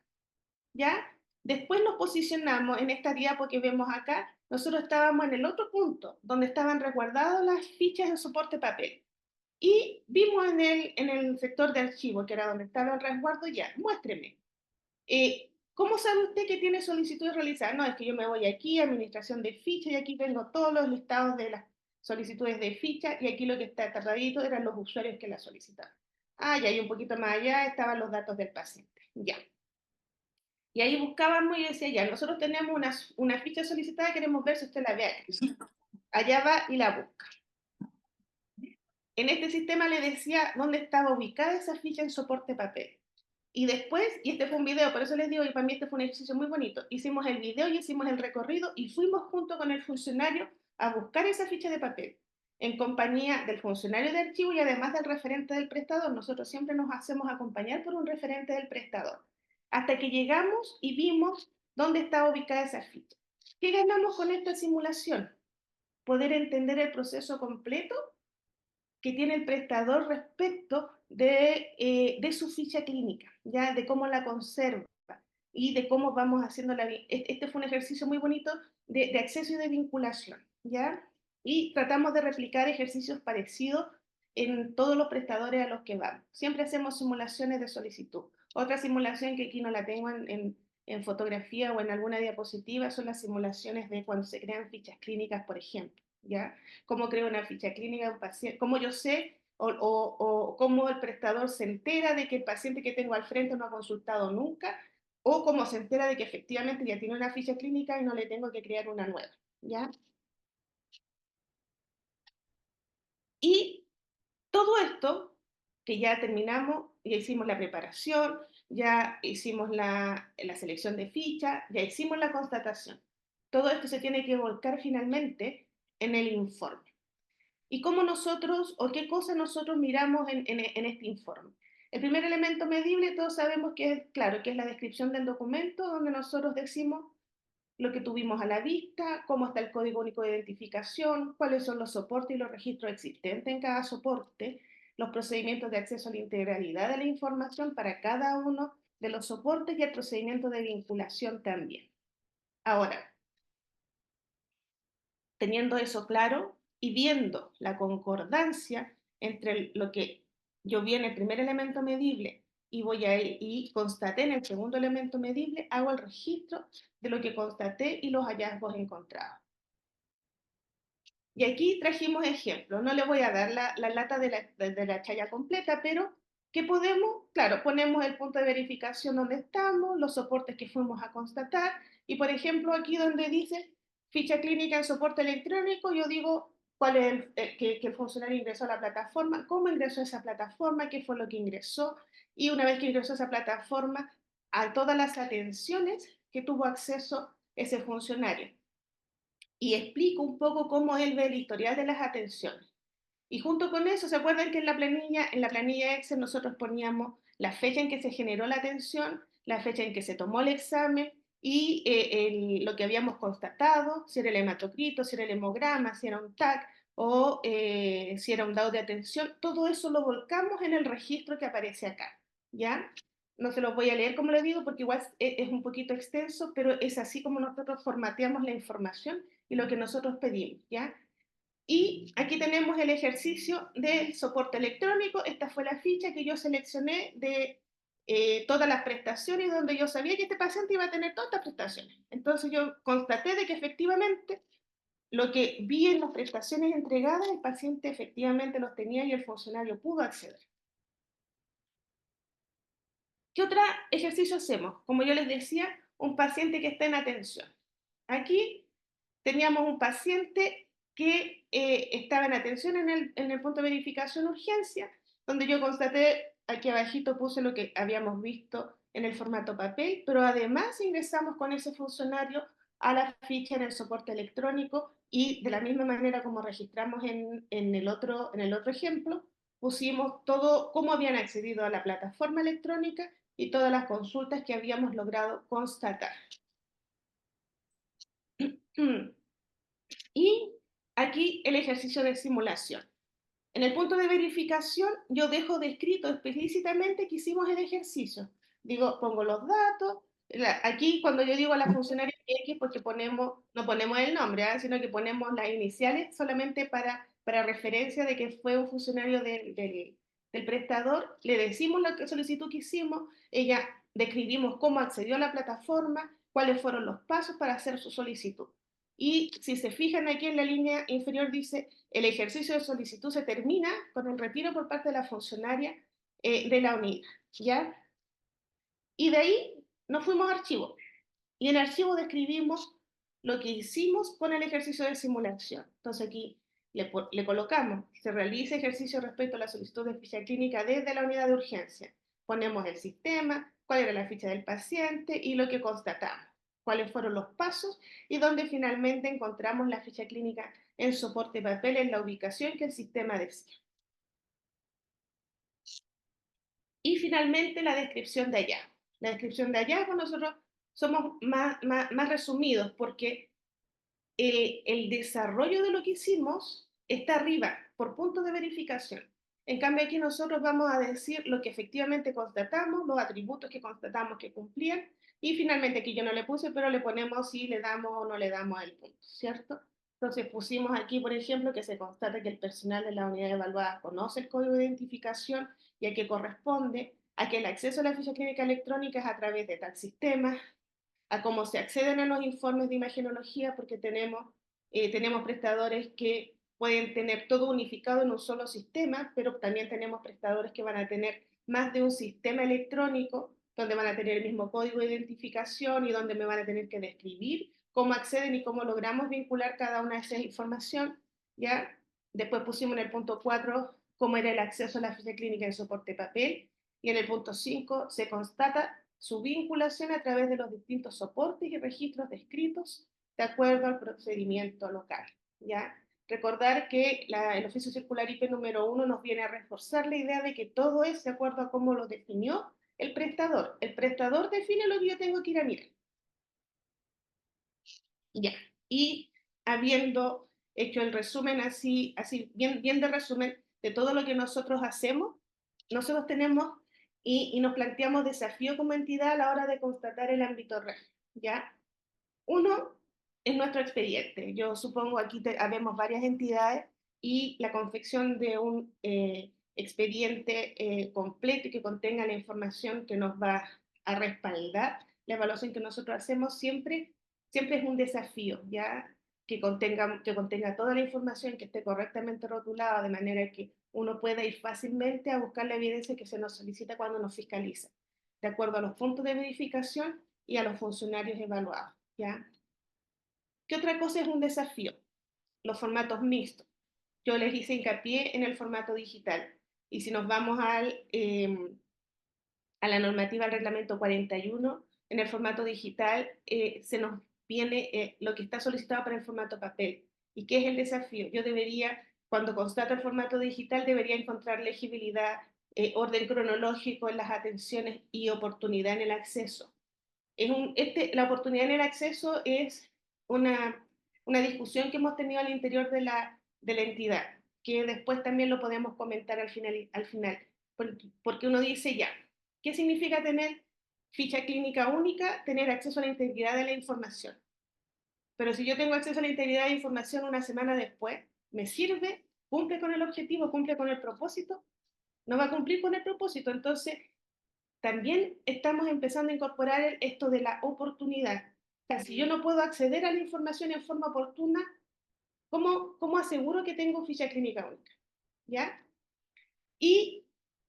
¿ya? Después nos posicionamos en esta diapo que vemos acá, nosotros estábamos en el otro punto, donde estaban resguardadas las fichas en soporte papel. Y vimos en el sector de archivo, que era donde estaba el resguardo, ya, muéstreme. ¿Cómo sabe usted que tiene solicitudes realizadas? No, es que yo me voy aquí, administración de fichas, y aquí tengo todos los listados de las solicitudes de ficha, y aquí lo que está tapadito eran los usuarios que la solicitaban. Ah, ya, y un poquito más allá estaban los datos del paciente. Ya. Y ahí buscábamos y decía, ya, nosotros tenemos una ficha solicitada, queremos ver si usted la ve aquí. Allá va y la busca. en este sistema le decía dónde estaba ubicada esa ficha en soporte papel. Y después, y este fue un video, por eso les digo, y para mí este fue un ejercicio muy bonito, hicimos el video y hicimos el recorrido y fuimos junto con el funcionario a buscar esa ficha de papel, en compañía del funcionario de archivo y además del referente del prestador. Nosotros siempre nos hacemos acompañar por un referente del prestador, hasta que llegamos y vimos dónde estaba ubicada esa ficha. ¿Qué ganamos con esta simulación? Poder entender el proceso completo que tiene el prestador respecto de su ficha clínica, ¿ya? De cómo la conserva y de cómo vamos haciendo la... Este fue un ejercicio muy bonito de acceso y de vinculación, ¿ya? Y tratamos de replicar ejercicios parecidos en todos los prestadores a los que vamos. Siempre hacemos simulaciones de solicitud. Otra simulación que aquí no la tengo en fotografía o en alguna diapositiva son las simulaciones de cuando se crean fichas clínicas, por ejemplo, ¿ya? Cómo creo una ficha clínica de un paciente, cómo yo sé o cómo el prestador se entera de que el paciente que tengo al frente no ha consultado nunca, o cómo se entera de que efectivamente ya tiene una ficha clínica y no le tengo que crear una nueva, ¿ya? Y todo esto, que ya terminamos, ya hicimos la preparación, ya hicimos la selección de ficha, ya hicimos la constatación. Todo esto se tiene que volcar finalmente en el informe. ¿Y cómo nosotros, o qué cosas nosotros miramos en este informe? El primer elemento medible, todos sabemos que es, claro, que es la descripción del documento, donde nosotros decimos lo que tuvimos a la vista, cómo está el código único de identificación, cuáles son los soportes y los registros existentes en cada soporte, los procedimientos de acceso a la integralidad de la información para cada uno de los soportes y el procedimiento de vinculación también. Ahora, teniendo eso claro y viendo la concordancia entre lo que yo vi en el primer elemento medible y voy a ir y constaté en el segundo elemento medible, hago el registro de lo que constaté y los hallazgos encontrados. Y aquí trajimos ejemplos. No le voy a dar la lata de la chaya completa, pero ¿qué podemos? Claro, ponemos el punto de verificación donde estamos, los soportes que fuimos a constatar, y por ejemplo aquí donde dice ficha clínica en soporte electrónico, yo digo cuál es que el funcionario ingresó a la plataforma, cómo ingresó a esa plataforma, qué fue lo que ingresó, y una vez que ingresó a esa plataforma, a todas las atenciones que tuvo acceso ese funcionario y explico un poco cómo él ve el historial de las atenciones. Y junto con eso, ¿se acuerdan que en la planilla Excel nosotros poníamos la fecha en que se generó la atención, la fecha en que se tomó el examen y lo que habíamos constatado, si era el hematocrito, si era el hemograma, si era un TAC o si era un dado de atención? Todo eso lo volcamos en el registro que aparece acá, ¿ya? No se los voy a leer como les digo porque igual es un poquito extenso, pero es así como nosotros formateamos la información y lo que nosotros pedimos, ¿ya? Y aquí tenemos el ejercicio del soporte electrónico. Esta fue la ficha que yo seleccioné de todas las prestaciones donde yo sabía que este paciente iba a tener todas estas prestaciones. Entonces yo constaté de que efectivamente lo que vi en las prestaciones entregadas, el paciente efectivamente los tenía y el funcionario pudo acceder. ¿Qué otro ejercicio hacemos? Como yo les decía, un paciente que está en atención. Aquí teníamos un paciente que estaba en atención en el punto de verificación urgencia, donde yo constaté, aquí abajito puse lo que habíamos visto en el formato papel, pero además ingresamos con ese funcionario a la ficha en el soporte electrónico y de la misma manera como registramos en el otro ejemplo, pusimos todo cómo habían accedido a la plataforma electrónica y todas las consultas que habíamos logrado constatar. Y aquí el ejercicio de simulación. En el punto de verificación, yo dejo descrito explícitamente que hicimos el ejercicio. Digo, pongo los datos. Aquí, cuando yo digo a la funcionaria X, porque no ponemos el nombre, ¿eh? Sino que ponemos las iniciales solamente para referencia de que fue un funcionario del prestador. Le decimos la solicitud que hicimos, ella describimos cómo accedió a la plataforma, cuáles fueron los pasos para hacer su solicitud. Y si se fijan aquí en la línea inferior dice, el ejercicio de solicitud se termina con el retiro por parte de la funcionaria de la unidad, ¿ya? Y de ahí nos fuimos a archivo. Y en archivo describimos lo que hicimos con el ejercicio de simulación. Entonces aquí le colocamos, se realiza ejercicio respecto a la solicitud de ficha clínica desde la unidad de urgencia. Ponemos el sistema, cuál era la ficha del paciente y lo que constatamos, cuáles fueron los pasos y dónde finalmente encontramos la ficha clínica en soporte papel en la ubicación que el sistema decía. Y finalmente la descripción de hallazgo. La descripción de hallazgo nosotros somos más resumidos porque el desarrollo de lo que hicimos está arriba, por puntos de verificación. En cambio, aquí nosotros vamos a decir lo que efectivamente constatamos, los atributos que constatamos que cumplían, y finalmente aquí yo no le puse, pero le ponemos si le damos o no le damos el punto, ¿cierto? Entonces pusimos aquí, por ejemplo, que se constata que el personal de la unidad evaluada conoce el código de identificación y a qué corresponde, a que el acceso a la ficha clínica electrónica es a través de tal sistema, a cómo se acceden a los informes de imagenología, porque tenemos prestadores que pueden tener todo unificado en un solo sistema, pero también tenemos prestadores que van a tener más de un sistema electrónico, donde van a tener el mismo código de identificación y donde me van a tener que describir cómo acceden y cómo logramos vincular cada una de esas informaciones, ¿ya? Después pusimos en el punto 4 cómo era el acceso a la ficha clínica en soporte papel, y en el punto 5 se constata su vinculación a través de los distintos soportes y registros descritos de acuerdo al procedimiento local, ¿ya? Recordar que el oficio circular IP número 1 nos viene a reforzar la idea de que todo es de acuerdo a cómo lo definió el prestador. El prestador define lo que yo tengo que ir a mirar. Ya. Y habiendo hecho el resumen así bien de resumen de todo lo que nosotros hacemos, nosotros tenemos y nos planteamos desafío como entidad a la hora de constatar el ámbito real, ¿ya? Uno es nuestro expediente. Yo supongo aquí habemos varias entidades y la confección de un expediente completo y que contenga la información que nos va a respaldar la evaluación que nosotros hacemos siempre es un desafío, ¿ya? Que contenga toda la información, que esté correctamente rotulada, de manera que uno pueda ir fácilmente a buscar la evidencia que se nos solicita cuando nos fiscaliza, de acuerdo a los puntos de verificación y a los funcionarios evaluados, ¿ya? ¿Qué otra cosa es un desafío? Los formatos mixtos. Yo les hice hincapié en el formato digital. Y si nos vamos a la normativa del reglamento 41, en el formato digital se nos viene lo que está solicitado para el formato papel. ¿Y qué es el desafío? Yo debería, cuando constato el formato digital, debería encontrar legibilidad, orden cronológico en las atenciones y oportunidad en el acceso. La oportunidad en el acceso es una discusión que hemos tenido al interior de la entidad, que después también lo podemos comentar al final, porque uno dice ya, ¿qué significa tener ficha clínica única? Tener acceso a la integridad de la información. Pero si yo tengo acceso a la integridad de la información una semana después, ¿me sirve? ¿Cumple con el objetivo? ¿Cumple con el propósito? No va a cumplir con el propósito. Entonces, también estamos empezando a incorporar esto de la oportunidad. O sea, si yo no puedo acceder a la información en forma oportuna, ¿cómo aseguro que tengo ficha clínica única? ¿Ya? Y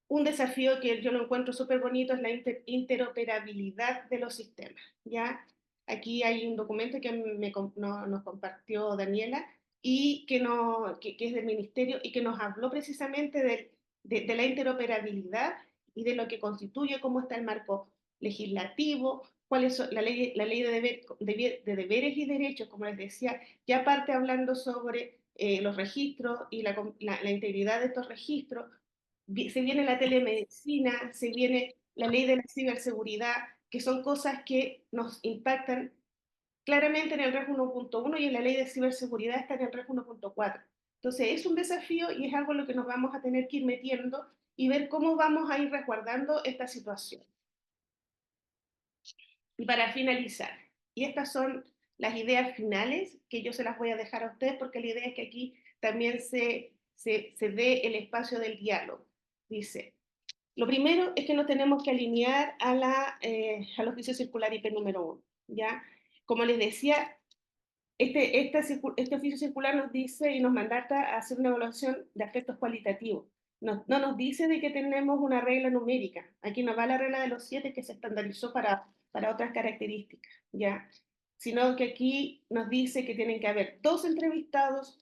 un desafío que yo lo encuentro súper bonito es la interoperabilidad de los sistemas, ¿ya? Aquí hay un documento que nos compartió Daniela y que es del ministerio y que nos habló precisamente de la interoperabilidad y de lo que constituye, cómo está el marco legislativo, cuál es la ley de deberes y derechos, como les decía, ya parte hablando sobre los registros y la integridad de estos registros. Se viene la telemedicina, se viene la ley de la ciberseguridad, que son cosas que nos impactan claramente en el REG 1.1 y en la ley de ciberseguridad está en el REG 1.4. Entonces es un desafío y es algo en lo que nos vamos a tener que ir metiendo y ver cómo vamos a ir resguardando esta situación. Y para finalizar, y estas son las ideas finales que yo se las voy a dejar a ustedes porque la idea es que aquí también se dé el espacio del diálogo. Dice, lo primero es que nos tenemos que alinear al oficio circular IP número 1, ¿ya? Como les decía, este oficio circular nos dice y nos mandata a hacer una evaluación de aspectos cualitativos. No nos dice de que tenemos una regla numérica. Aquí nos va la regla de los 7 que se estandarizó para otras características, ¿ya? Sino que aquí nos dice que tienen que haber 2 entrevistados,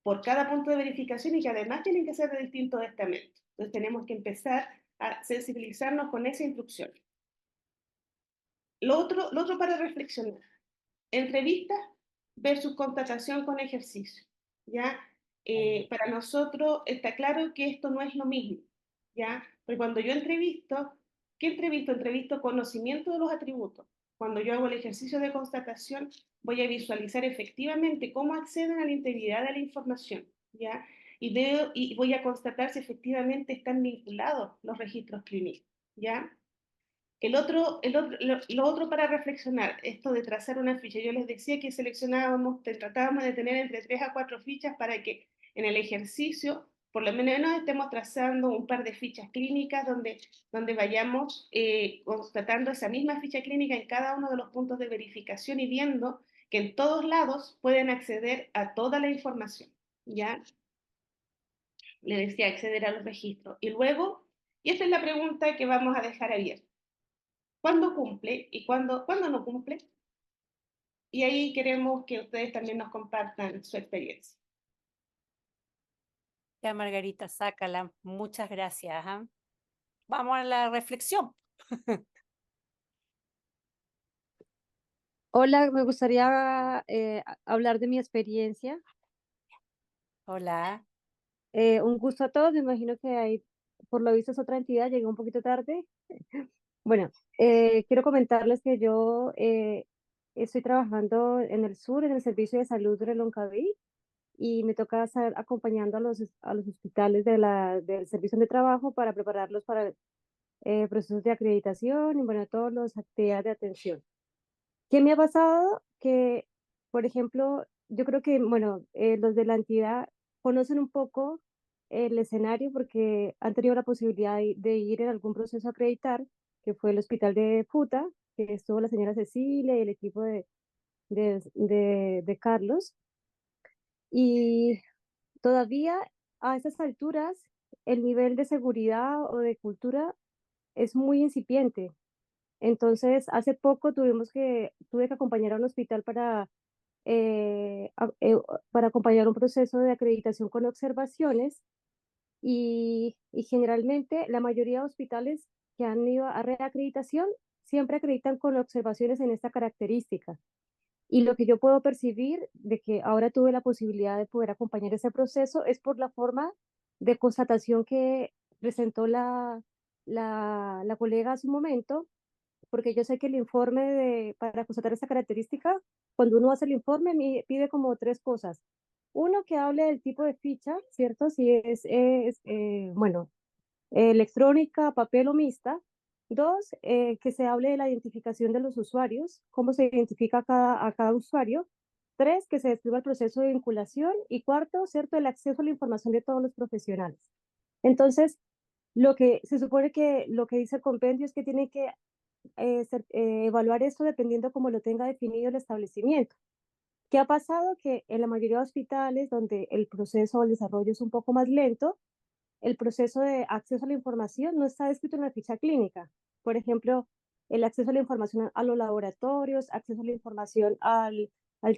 por cada punto de verificación y que además tienen que ser de distintos estamentos. Entonces tenemos que empezar a sensibilizarnos con esa instrucción. Lo otro para reflexionar, entrevista versus contratación con ejercicio, ¿ya? Para nosotros está claro que esto no es lo mismo, ¿ya? Porque cuando yo entrevisto, ¿qué entrevisto? Entrevisto conocimiento de los atributos. Cuando yo hago el ejercicio de constatación, voy a visualizar efectivamente cómo acceden a la integridad de la información, ¿ya? Y voy a constatar si efectivamente están vinculados los registros clínicos, ¿ya? Lo otro para reflexionar, esto de trazar una ficha, yo les decía que tratábamos de tener entre 3 a 4 fichas para que en el ejercicio por lo menos estemos trazando un par de fichas clínicas donde vayamos constatando esa misma ficha clínica en cada uno de los puntos de verificación y viendo que en todos lados pueden acceder a toda la información, ¿ya? Le decía, acceder a los registros. Y luego, y esta es la pregunta que vamos a dejar abierta. ¿Cuándo cumple y cuándo no cumple? Y ahí queremos que ustedes también nos compartan su experiencia. Ya, Margarita, sácala. Muchas gracias. ¿Ah? Vamos a la reflexión. Hola, me gustaría hablar de mi experiencia. Hola. Un gusto a todos. Me imagino que hay, por lo visto, es otra entidad. Llegué un poquito tarde. Bueno, quiero comentarles que yo estoy trabajando en el sur, en el servicio de salud de Reloncaví, y me toca estar acompañando a los hospitales del servicio de trabajo para prepararlos para procesos de acreditación y, bueno, todas las actividades de atención. ¿Qué me ha pasado? Que, por ejemplo, yo creo que, bueno, los de la entidad conocen un poco el escenario porque han tenido la posibilidad de ir en algún proceso a acreditar, que fue el hospital de Futa, que estuvo la señora Cecilia y el equipo de Carlos. Y todavía a estas alturas el nivel de seguridad o de cultura es muy incipiente. Entonces, hace poco tuve que acompañar a un hospital para acompañar un proceso de acreditación con observaciones y generalmente la mayoría de hospitales que han ido a reacreditación siempre acreditan con observaciones en esta característica. Y lo que yo puedo percibir de que ahora tuve la posibilidad de poder acompañar ese proceso es por la forma de constatación que presentó la colega a su momento, porque yo sé que el informe para constatar esa característica, cuando uno hace el informe, pide como tres cosas. Uno, que hable del tipo de ficha, ¿cierto? Si bueno, electrónica, papel o mixta. Dos, que se hable de la identificación de los usuarios, cómo se identifica a cada usuario. Tres, que se describa el proceso de vinculación. Y cuarto, ¿cierto? El acceso a la información de todos los profesionales. Entonces, lo que se supone que lo que dice el compendio es que tiene que evaluar esto dependiendo cómo lo tenga definido el establecimiento. ¿Qué ha pasado? Que en la mayoría de hospitales donde el proceso o el desarrollo es un poco más lento, el proceso de acceso a la información no está descrito en la ficha clínica. Por ejemplo, el acceso a la información a los laboratorios, acceso a la información al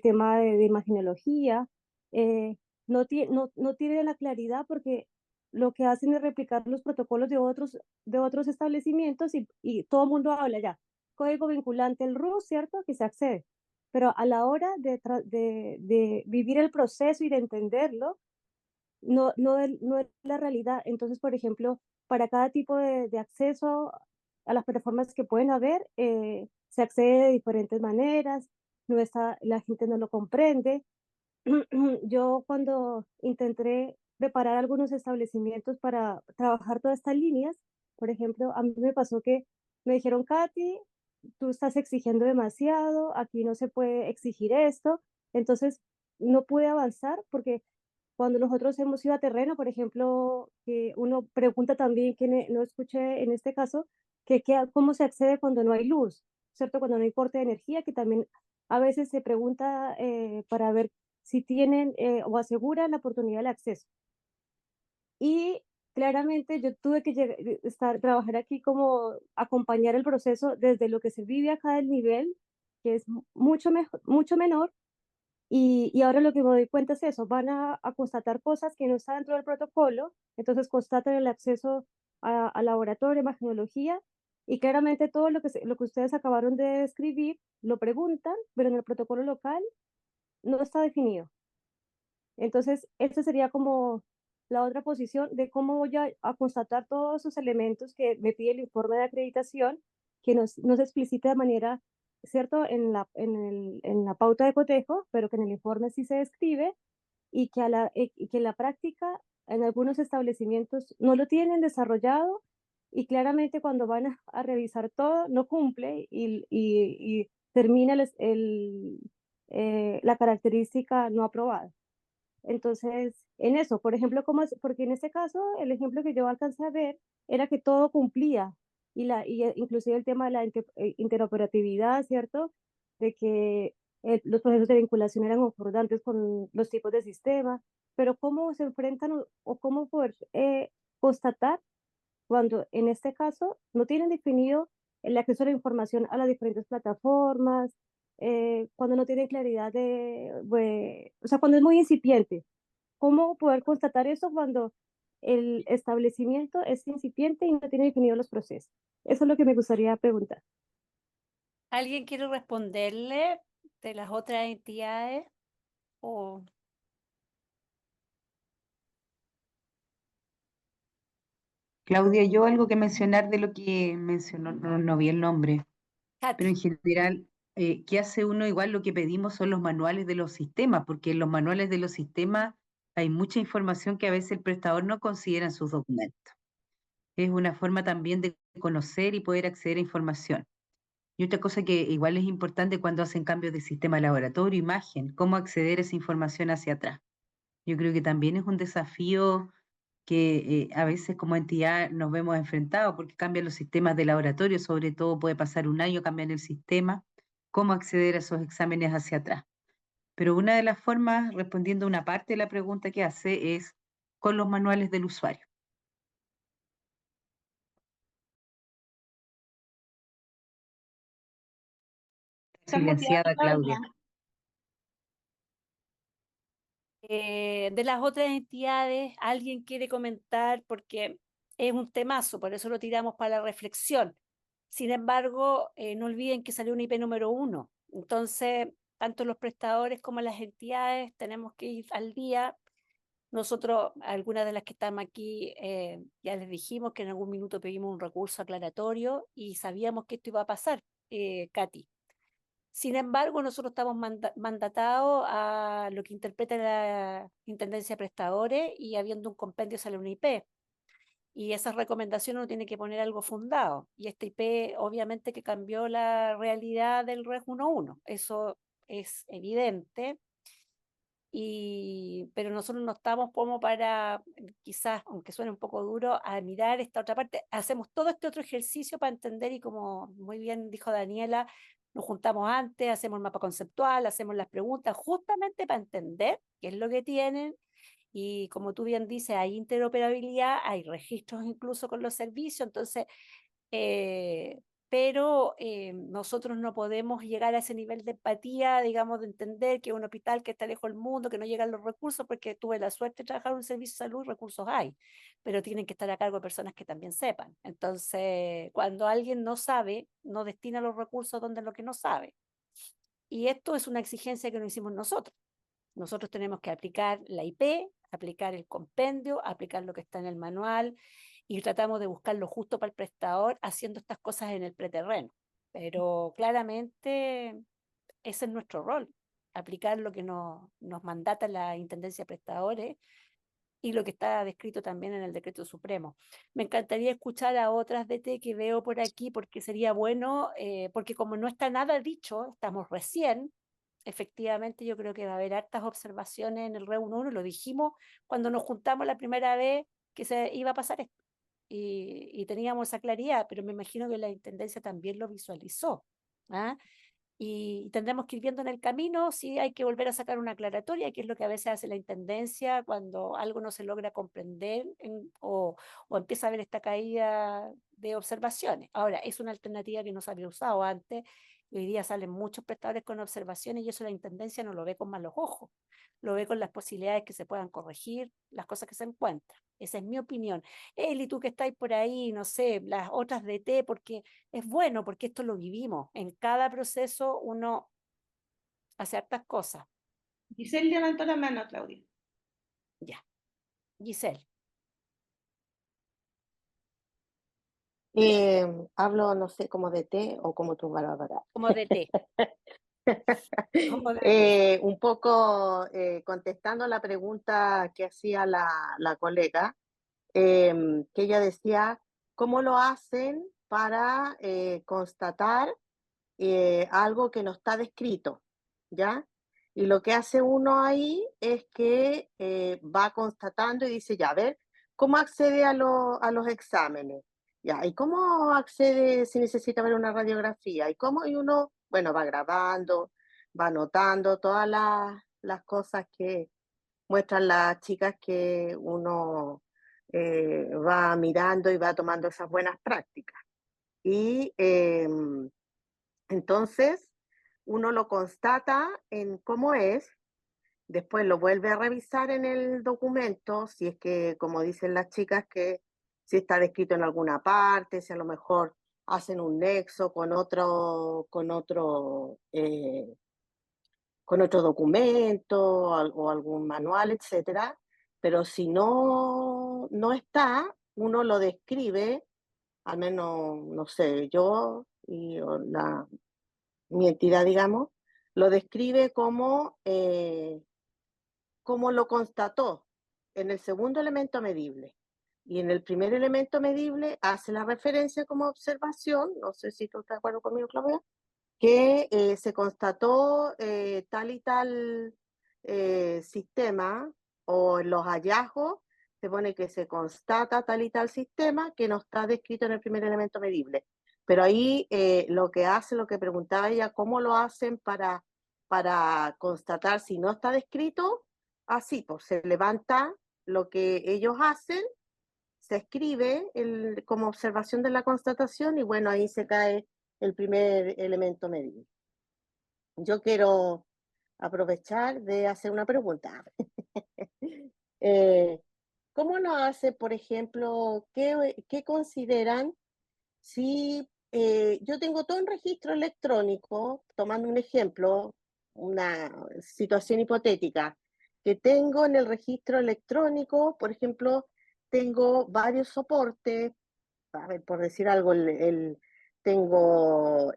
tema de imagenología, no tiene la claridad porque lo que hacen es replicar los protocolos de otros establecimientos y todo el mundo habla ya. Código vinculante, el RUS, ¿cierto? Que se accede. Pero a la hora de vivir el proceso y de entenderlo, no es la realidad. Entonces, por ejemplo, para cada tipo de acceso a las plataformas que pueden haber, se accede de diferentes maneras, la gente no lo comprende. Yo cuando intenté preparar algunos establecimientos para trabajar todas estas líneas, por ejemplo, a mí me pasó que me dijeron, Katy, tú estás exigiendo demasiado, aquí no se puede exigir esto. Entonces, no pude avanzar porque cuando nosotros hemos ido a terreno, por ejemplo, que uno pregunta también, que no escuché en este caso, cómo se accede cuando no hay luz, ¿cierto? Cuando no hay corte de energía, que también a veces se pregunta para ver si tienen o aseguran la oportunidad del acceso. Y claramente yo tuve que trabajar aquí como acompañar el proceso desde lo que se vive acá del nivel, que es mucho menor, Y ahora lo que me doy cuenta es eso, van a constatar cosas que no están dentro del protocolo, entonces constatan el acceso al laboratorio, imagenología, y claramente todo lo que ustedes acabaron de describir lo preguntan, pero en el protocolo local no está definido. Entonces, esa sería como la otra posición de cómo voy a constatar todos esos elementos que me pide el informe de acreditación, que no se explicita de manera, ¿cierto?, en la pauta de cotejo, pero que en el informe sí se describe y que en la práctica en algunos establecimientos no lo tienen desarrollado y claramente cuando van a revisar todo no cumple y termina la característica no aprobada. Entonces, en eso, por ejemplo, porque en este caso, el ejemplo que yo alcancé a ver era que todo cumplía inclusive el tema de la interoperatividad, ¿cierto? De que los procesos de vinculación eran concordantes con los tipos de sistema, pero cómo se enfrentan o cómo poder constatar cuando en este caso no tienen definido el acceso a la información a las diferentes plataformas, cuando no tienen claridad o sea, cuando es muy incipiente. ¿Cómo poder constatar eso cuando el establecimiento es incipiente y no tiene definidos los procesos? Eso es lo que me gustaría preguntar. ¿Alguien quiere responderle de las otras entidades? O Claudia, yo algo que mencionar de lo que mencionó, no vi el nombre, pero Katy, en general, ¿qué hace uno? Igual lo que pedimos son los manuales de los sistemas, porque en los manuales de los sistemas hay mucha información que a veces el prestador no considera en sus documentos. Es una forma también de conocer y poder acceder a información. Y otra cosa que igual es importante cuando hacen cambios de sistema laboratorio, imagen, cómo acceder a esa información hacia atrás. Yo creo que también es un desafío que a veces como entidad nos vemos enfrentados porque cambian los sistemas de laboratorio, sobre todo puede pasar un año, cambian el sistema, cómo acceder a esos exámenes hacia atrás. Pero una de las formas, respondiendo a una parte de la pregunta que hace, es con los manuales del usuario. Estás muteada, Silenciada, Claudia. Claudia. de las otras entidades, ¿alguien quiere comentar? Porque es un temazo, por eso lo tiramos para la reflexión. Sin embargo, no olviden que salió una IP número 1. Entonces, tanto los prestadores como las entidades tenemos que ir al día. Nosotros, algunas de las que estamos aquí, ya les dijimos que en algún minuto pedimos un recurso aclaratorio y sabíamos que esto iba a pasar, Katy. Sin embargo, nosotros estamos mandatados a lo que interpreta la Intendencia de Prestadores y habiendo un compendio sale una IP. Y esas recomendaciones uno tiene que poner algo fundado. Y esta IP obviamente que cambió la realidad del Reg 1.1. Eso es evidente. Pero nosotros no estamos como para, quizás, aunque suene un poco duro, a mirar esta otra parte. Hacemos todo este otro ejercicio para entender y como muy bien dijo Daniela, nos juntamos antes, hacemos el mapa conceptual, hacemos las preguntas justamente para entender qué es lo que tienen y como tú bien dices, hay interoperabilidad, hay registros incluso con los servicios, entonces eh, pero nosotros no podemos llegar a ese nivel de empatía, digamos, de entender que un hospital que está lejos del mundo, que no llegan los recursos, porque tuve la suerte de trabajar en un servicio de salud, recursos hay, pero tienen que estar a cargo de personas que también sepan. Entonces, cuando alguien no sabe, no destina los recursos donde lo que no sabe. Y esto es una exigencia que no hicimos nosotros. Nosotros tenemos que aplicar la IP, aplicar el compendio, aplicar lo que está en el manual y tratamos de buscar lo justo para el prestador haciendo estas cosas en el preterreno. Pero claramente ese es nuestro rol, aplicar lo que nos mandata la Intendencia de Prestadores y lo que está descrito también en el Decreto Supremo. Me encantaría escuchar a otras DT que veo por aquí porque sería bueno, porque como no está nada dicho, estamos recién, efectivamente yo creo que va a haber hartas observaciones en el RE 1.1, lo dijimos cuando nos juntamos la primera vez que se iba a pasar esto y teníamos esa claridad, pero me imagino que la Intendencia también lo visualizó. ¿Ah? Y tendremos que ir viendo en el camino si hay que volver a sacar una aclaratoria, que es lo que a veces hace la Intendencia cuando algo no se logra comprender o empieza a haber esta caída de observaciones. Ahora, es una alternativa que no se había usado antes Y hoy día salen muchos prestadores con observaciones y eso la Intendencia no lo ve con malos ojos, lo ve con las posibilidades que se puedan corregir, las cosas que se encuentran. Esa es mi opinión. Eli, tú que estáis por ahí, no sé, las otras de té, porque es bueno, porque esto lo vivimos. En cada proceso uno hace hartas cosas. Giselle levantó la mano, Claudia. Ya. Giselle. Hablo, no sé, como de té o como tu Bárbara. Como de té. Como de té. Un poco contestando la pregunta que hacía la colega, que ella decía, ¿cómo lo hacen para constatar algo que no está descrito? ¿Ya? Y lo que hace uno ahí es que va constatando y dice, ya, a ver, ¿cómo accede a los exámenes? Ya, ¿y cómo accede si necesita ver una radiografía? Y uno, bueno, va grabando, va anotando todas las cosas que muestran las chicas que uno va mirando y va tomando esas buenas prácticas. Y entonces uno lo constata en cómo es, después lo vuelve a revisar en el documento, si es que, como dicen las chicas, que si está descrito en alguna parte, si a lo mejor hacen un nexo con otro documento o algún manual, etcétera. Pero si no está, uno lo describe, al menos, no sé, yo y mi entidad, digamos, lo describe como lo constató en el segundo elemento medible. Y en el primer elemento medible hace la referencia como observación, no sé si tú estás de acuerdo conmigo, Claudia, que se constató tal y tal sistema, o en los hallazgos se pone que se constata tal y tal sistema que no está descrito en el primer elemento medible. Pero ahí lo que preguntaba ella, ¿cómo lo hacen para constatar si no está descrito? Así, pues se levanta lo que ellos hacen, se escribe como observación de la constatación y bueno, ahí se cae el primer elemento medible. Yo quiero aprovechar de hacer una pregunta. ¿Cómo lo hace, por ejemplo, qué consideran si yo tengo todo un registro electrónico, tomando un ejemplo, una situación hipotética, que tengo en el registro electrónico, por ejemplo, tengo varios soportes, a ver, por decir algo, tengo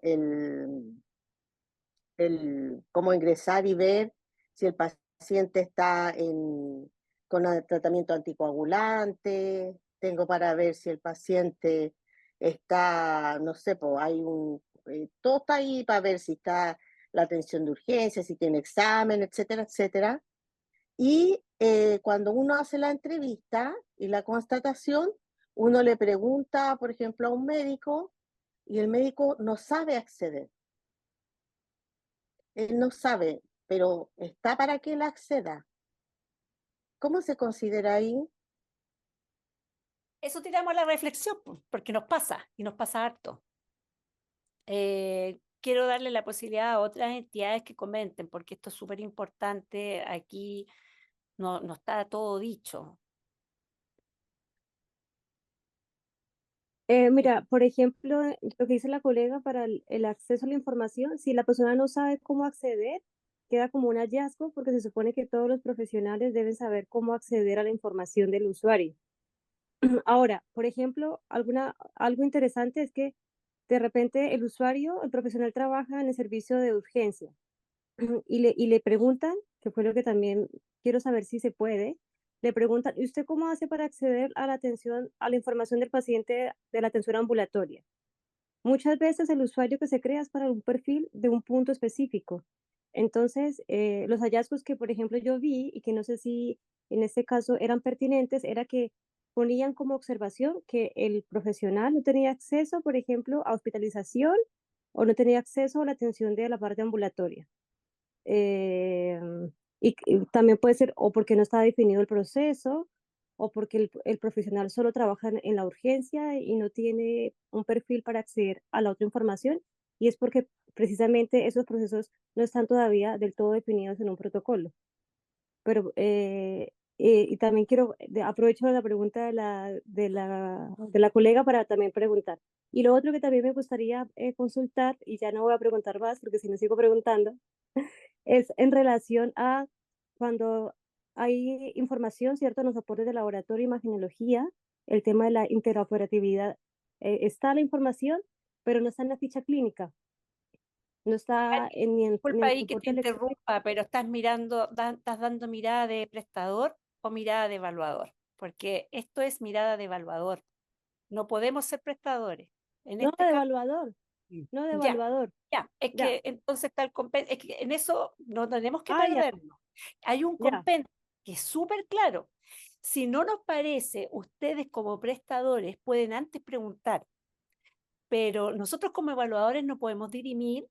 cómo ingresar y ver si el paciente está con tratamiento anticoagulante, tengo para ver si el paciente está, no sé, pues todo está ahí para ver si está la atención de urgencia, si tiene examen, etcétera, etcétera. Y cuando uno hace la entrevista y la constatación, uno le pregunta, por ejemplo, a un médico y el médico no sabe acceder. Él no sabe, pero está para que él acceda. ¿Cómo se considera ahí? Eso tiramos a la reflexión, porque nos pasa y nos pasa harto. Quiero darle la posibilidad a otras entidades que comenten, porque esto es súper importante. Aquí no está todo dicho. Mira, por ejemplo, lo que dice la colega para el acceso a la información, si la persona no sabe cómo acceder, queda como un hallazgo porque se supone que todos los profesionales deben saber cómo acceder a la información del usuario. Ahora, por ejemplo, algo interesante es que de repente el usuario, el profesional trabaja en el servicio de urgencia y le preguntan, que fue lo que también quiero saber si se puede, le preguntan, ¿y usted cómo hace para acceder a la atención, a la información del paciente de la atención ambulatoria? Muchas veces el usuario que se crea es para un perfil de un punto específico. Entonces, los hallazgos que, por ejemplo, yo vi y que no sé si en este caso eran pertinentes, era que ponían como observación que el profesional no tenía acceso, por ejemplo, a hospitalización o no tenía acceso a la atención de la parte ambulatoria. Y también puede ser o porque no está definido el proceso o porque el profesional solo trabaja en la urgencia y no tiene un perfil para acceder a la otra información y es porque precisamente esos procesos no están todavía del todo definidos en un protocolo. Pero, y también aprovecho la pregunta de la colega para también preguntar. Y lo otro que también me gustaría consultar, y ya no voy a preguntar más porque si no sigo preguntando, es en relación a cuando hay información, ¿cierto?, en los aportes de laboratorio, imagenología, el tema de la interoperatividad. Está la información, pero no está en la ficha clínica, no está Katy, ni en disculpa el ahí que te soporte electrónico. interrumpa, pero ¿estás mirando, estás dando mirada de prestador o mirada de evaluador? Porque esto es mirada de evaluador. No podemos ser prestadores. En No, este de caso, evaluador, no de ya, evaluador. ya. Es Ya. que entonces está el compendio, es que en eso no tenemos que Ya, perdernos. Hay un ya. compendio que es súper claro. Si no nos parece, ustedes como prestadores pueden antes preguntar, pero nosotros como evaluadores no podemos dirimir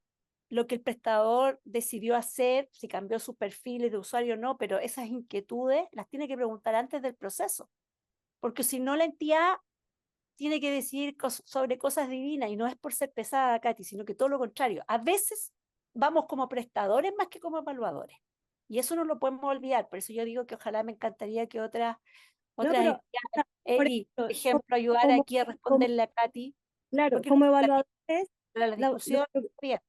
lo que el prestador decidió hacer, si cambió sus perfiles de usuario o no, pero esas inquietudes las tiene que preguntar antes del proceso, porque si no la entidad tiene que decidir sobre cosas divinas y no es por ser pesada, Katy, sino que todo lo contrario. A veces vamos como prestadores más que como evaluadores. Y eso no lo podemos olvidar, por eso yo digo que ojalá me encantaría que No, otras pero, o entidades, sea, por Eli, por ejemplo, ejemplo, ayudar como, aquí a como- responderle a Katy, claro, porque no como es la, evaluadores, la discusión, bien.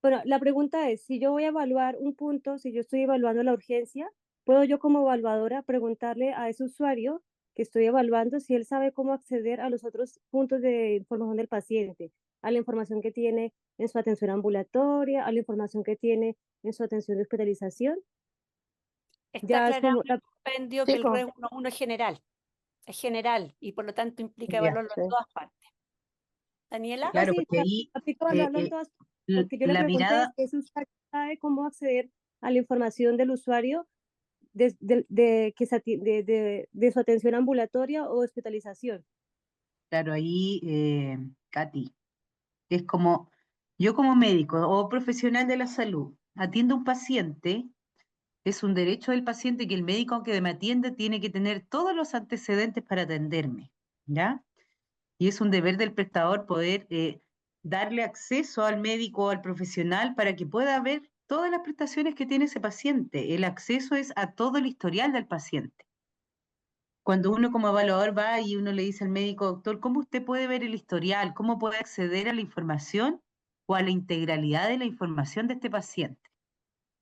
bueno, la pregunta es, si yo voy a evaluar un punto, si yo estoy evaluando la urgencia, ¿puedo yo como evaluadora preguntarle a ese usuario que estoy evaluando si él sabe cómo acceder a los otros puntos de información del paciente, a la información que tiene en su atención ambulatoria, a la información que tiene en su atención de hospitalización? Está Ya es aclarado como, en el compendio Sí, que el po, REU 1 es general y por lo tanto implica Ya, evaluarlo sí. en todas partes. Daniela, no, claro, sí, porque ahí aplica evaluarlo en todas, porque yo le la pregunté mirada, si ese usuario sabe cómo acceder a la información del usuario de su atención ambulatoria o hospitalización. claro, ahí, Katy, es como, yo como médico o profesional de la salud, atiendo a un paciente, es un derecho del paciente que el médico, aunque me atiende, tiene que tener todos los antecedentes para atenderme, ¿ya? Y es un deber del prestador poder darle acceso al médico o al profesional para que pueda ver todas las prestaciones que tiene ese paciente. El acceso es a todo el historial del paciente. Cuando uno como evaluador va y uno le dice al médico, doctor, ¿cómo usted puede ver el historial? ¿Cómo puede acceder a la información o a la integralidad de la información de este paciente?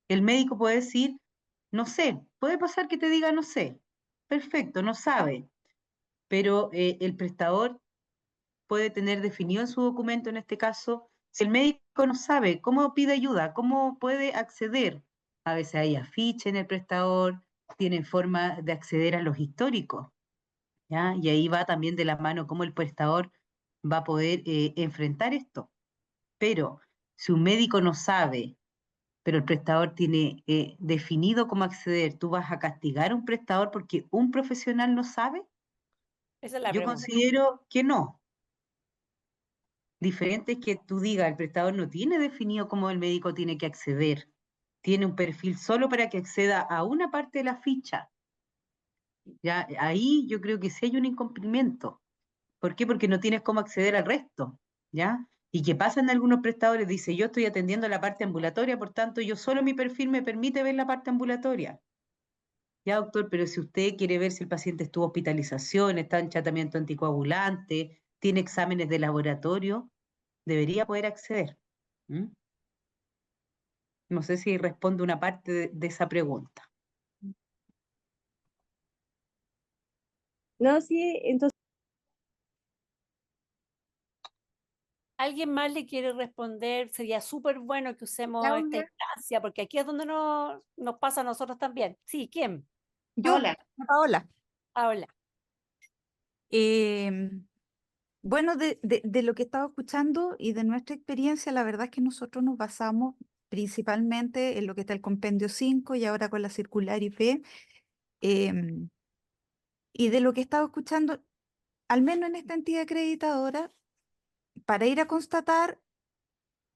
El médico puede decir, no sé, puede pasar que te diga no sé. Perfecto, no sabe, pero el prestador puede tener definido en su documento, en este caso, si el médico no sabe cómo pide ayuda, cómo puede acceder. A veces hay afiche en el prestador, tienen forma de acceder a los históricos, ¿ya? Y ahí va también de la mano cómo el prestador va a poder enfrentar esto. Pero si un médico no sabe, pero el prestador tiene definido cómo acceder, ¿tú vas a castigar a un prestador porque un profesional no sabe? esa es la Yo pregunta. considero que no. Diferente es que tú digas, el prestador no tiene definido cómo el médico tiene que acceder. Tiene un perfil solo para que acceda a una parte de la ficha. Ya, ahí yo creo que sí hay un incumplimiento. ¿Por qué? Porque no tienes cómo acceder al resto, ¿ya? Y que pasan algunos prestadores, dice, yo estoy atendiendo la parte ambulatoria, por tanto, yo solo mi perfil me permite ver la parte ambulatoria. Ya, doctor, pero si usted quiere ver si el paciente estuvo en hospitalización, está en tratamiento anticoagulante, tiene exámenes de laboratorio, debería poder acceder. ¿Mm? No sé si responde una parte de esa pregunta. No, sí, entonces, ¿Alguien más le quiere responder? Sería súper bueno que usemos esta Claudia, instancia, porque aquí es donde nos pasa a nosotros también. Sí, ¿quién? yo, Hola. Paola. Habla. Em, bueno, de lo que estaba escuchando y de nuestra experiencia, la verdad es que nosotros nos basamos principalmente en lo que está el compendio 5 y ahora con la circular IP. em, y de lo que estaba escuchando, al menos en esta entidad acreditadora, para ir a constatar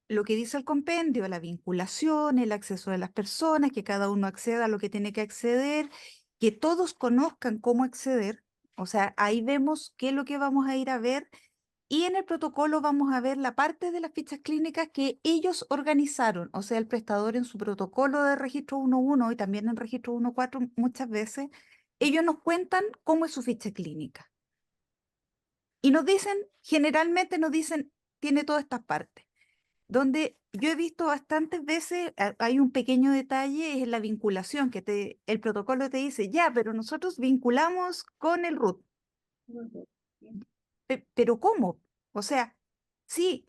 lo que dice el compendio, la vinculación, el acceso de las personas, que cada uno acceda a lo que tiene que acceder, que todos conozcan cómo acceder. O sea, ahí vemos qué es lo que vamos a ir a ver Y en el protocolo vamos a ver la parte de las fichas clínicas que ellos organizaron, o sea, el prestador en su protocolo de registro 1.1 y también en registro 1.4 muchas veces, ellos nos cuentan cómo es su ficha clínica. Y nos dicen, generalmente nos dicen, tiene todas estas partes. Donde yo he visto bastantes veces, hay un pequeño detalle, es la vinculación, que el protocolo te dice, ya, pero nosotros vinculamos con el root. Pero ¿cómo? O sea, sí,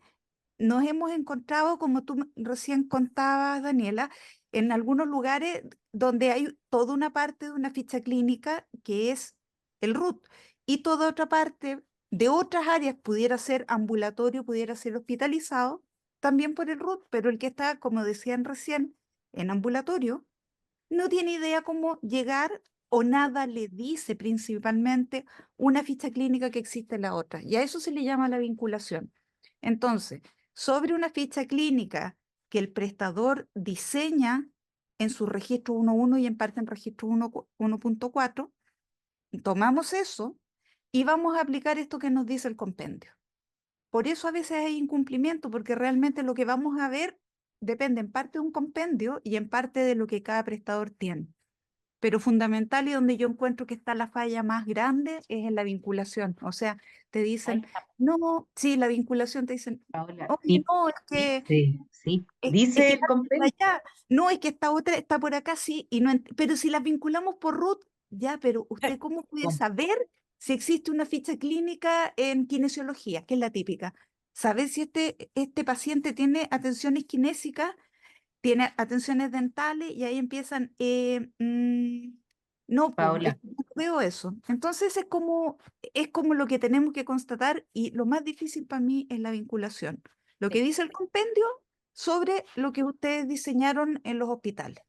nos hemos encontrado, como tú recién contabas, Daniela, en algunos lugares donde hay toda una parte de una ficha clínica que es el root y toda otra parte de otras áreas, pudiera ser ambulatorio, pudiera ser hospitalizado, también por el root, pero el que está, como decían recién, en ambulatorio, no tiene idea cómo llegar o nada le dice principalmente una ficha clínica que existe en la otra. Y a eso se le llama la vinculación. Entonces, sobre una ficha clínica que el prestador diseña en su registro 1.1 y en parte en registro 1.4, tomamos eso y vamos a aplicar esto que nos dice el compendio. Por eso a veces hay incumplimiento, porque realmente lo que vamos a ver depende en parte de un compendio y en parte de lo que cada prestador tiene. Pero fundamental y donde yo encuentro que está la falla más grande es en la vinculación. O sea, te dicen, no, sí, la vinculación te dicen, Paola, oye, no, sí, es dice que el la otra compendio. allá, no, es que esta otra está por acá, sí, y no, pero si las vinculamos por root, ya, pero ¿usted cómo puede saber si existe una ficha clínica en kinesiología, que es la típica? Saber si este paciente tiene atenciones kinésicas, tiene atenciones dentales y ahí empiezan, no, pues Paola, no veo eso. Entonces es como lo que tenemos que constatar y lo más difícil para mí es la vinculación. Lo que dice el compendio sobre lo que ustedes diseñaron en los hospitales.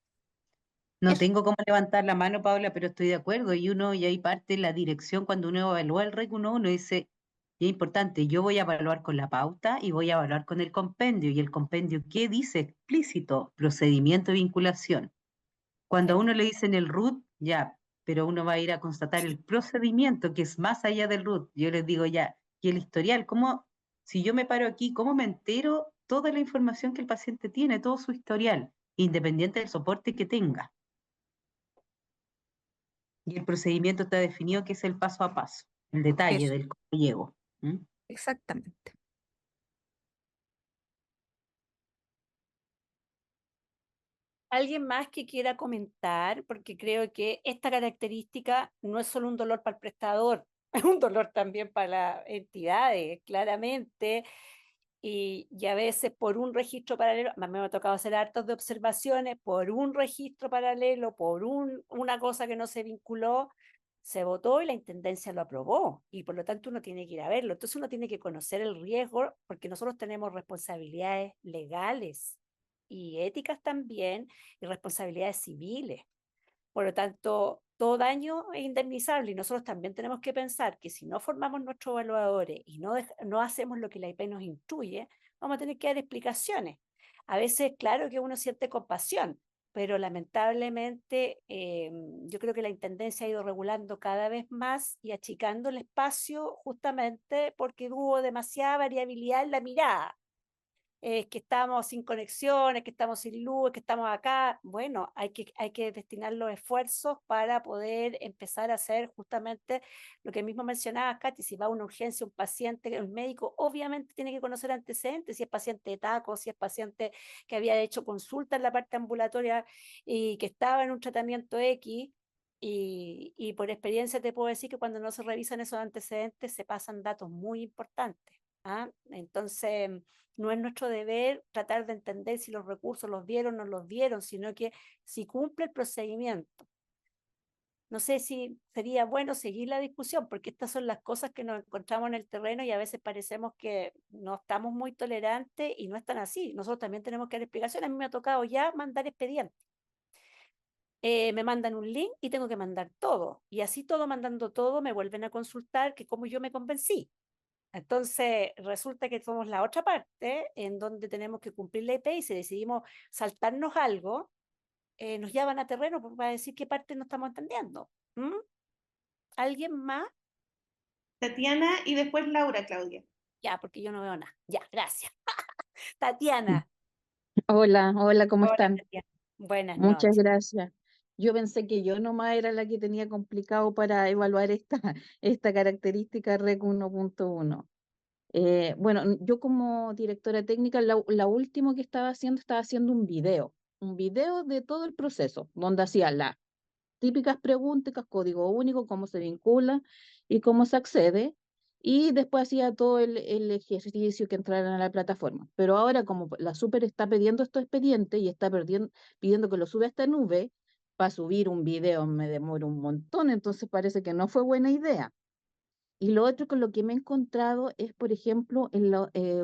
no Eso. tengo cómo levantar la mano, Paola, pero estoy de acuerdo. Y ahí parte la dirección cuando uno evalúa el REC 1.1, uno dice, y es importante, yo voy a evaluar con la pauta y voy a evaluar con el compendio. Y el compendio, ¿qué dice explícito? Procedimiento de vinculación. Cuando a uno le dicen el RUT, ya, pero uno va a ir a constatar el procedimiento que es más allá del RUT. Yo les digo ya, y el historial, ¿cómo, si yo me paro aquí, cómo me entero toda la información que el paciente tiene, todo su historial, independiente del soporte que tenga? Y el procedimiento está definido que es el paso a paso, el detalle Eso, del cómo llego. ¿Mm? exactamente. ¿Alguien más que quiera comentar? Porque creo que esta característica no es solo un dolor para el prestador, es un dolor también para las entidades, claramente. Y a veces por un registro paralelo, a mí me ha tocado hacer hartos de observaciones, por un registro paralelo, por una cosa que no se vinculó, se votó y la intendencia lo aprobó. Y por lo tanto uno tiene que ir a verlo. Entonces uno tiene que conocer el riesgo porque nosotros tenemos responsabilidades legales y éticas también y responsabilidades civiles. Por lo tanto, todo daño es indemnizable y nosotros también tenemos que pensar que si no formamos nuestros evaluadores y no hacemos lo que la IP nos instruye, vamos a tener que dar explicaciones. A veces, claro que uno siente compasión, pero lamentablemente yo creo que la Intendencia ha ido regulando cada vez más y achicando el espacio justamente porque hubo demasiada variabilidad en la mirada, que estamos sin conexiones, que estamos sin luz, que estamos acá. Bueno, hay que destinar los esfuerzos para poder empezar a hacer justamente lo que mismo mencionaba Katy, si va a una urgencia un paciente, el médico obviamente tiene que conocer antecedentes, si es paciente de TACO, si es paciente que había hecho consulta en la parte ambulatoria y que estaba en un tratamiento X. Y por experiencia te puedo decir que cuando no se revisan esos antecedentes se pasan datos muy importantes. ¿Ah? Entonces, no es nuestro deber tratar de entender si los recursos los dieron o no los dieron, sino que si cumple el procedimiento. No sé si sería bueno seguir la discusión, porque estas son las cosas que nos encontramos en el terreno y a veces parecemos que no estamos muy tolerantes y no están así. Nosotros también tenemos que dar explicaciones. A mí me ha tocado ya mandar expedientes. Me mandan un link y tengo que mandar todo. Y así todo, mandando todo, me vuelven a consultar que cómo yo me convencí. Entonces, resulta que somos la otra parte en donde tenemos que cumplir la IP y si decidimos saltarnos algo, nos llevan a terreno para decir qué parte no estamos entendiendo. ¿Mm? ¿Alguien más? Tatiana y después Laura, Claudia. Ya, porque yo no veo nada. Ya, gracias. Tatiana. Hola, hola, ¿cómo Hola, están? Tatiana. Buenas Muchas noches. gracias. Yo pensé que yo nomás era la que tenía complicado para evaluar esta característica REC 1.1. Bueno, yo como directora técnica, la última que estaba haciendo un video de todo el proceso, donde hacía las típicas preguntas, código único, cómo se vincula y cómo se accede, y después hacía todo el ejercicio que entraran a la plataforma. Pero ahora, como la Super está pidiendo estos expedientes y está pidiendo que lo sube a esta nube, para subir un video me demoro un montón, entonces parece que no fue buena idea. Y lo otro con lo que me he encontrado es, por ejemplo,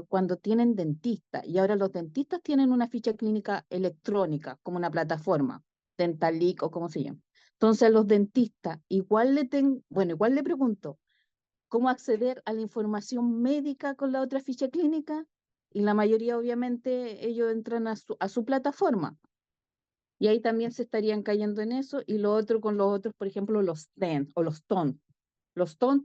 cuando tienen dentista, y ahora los dentistas tienen una ficha clínica electrónica, como una plataforma, Dentalic o como se llama. Entonces, a los dentistas, igual le pregunto, ¿cómo acceder a la información médica con la otra ficha clínica? Y la mayoría, obviamente, ellos entran a su plataforma. Y ahí también se estarían cayendo en eso. Y lo otro con los otros, por ejemplo, los TEN o los TON. Los TON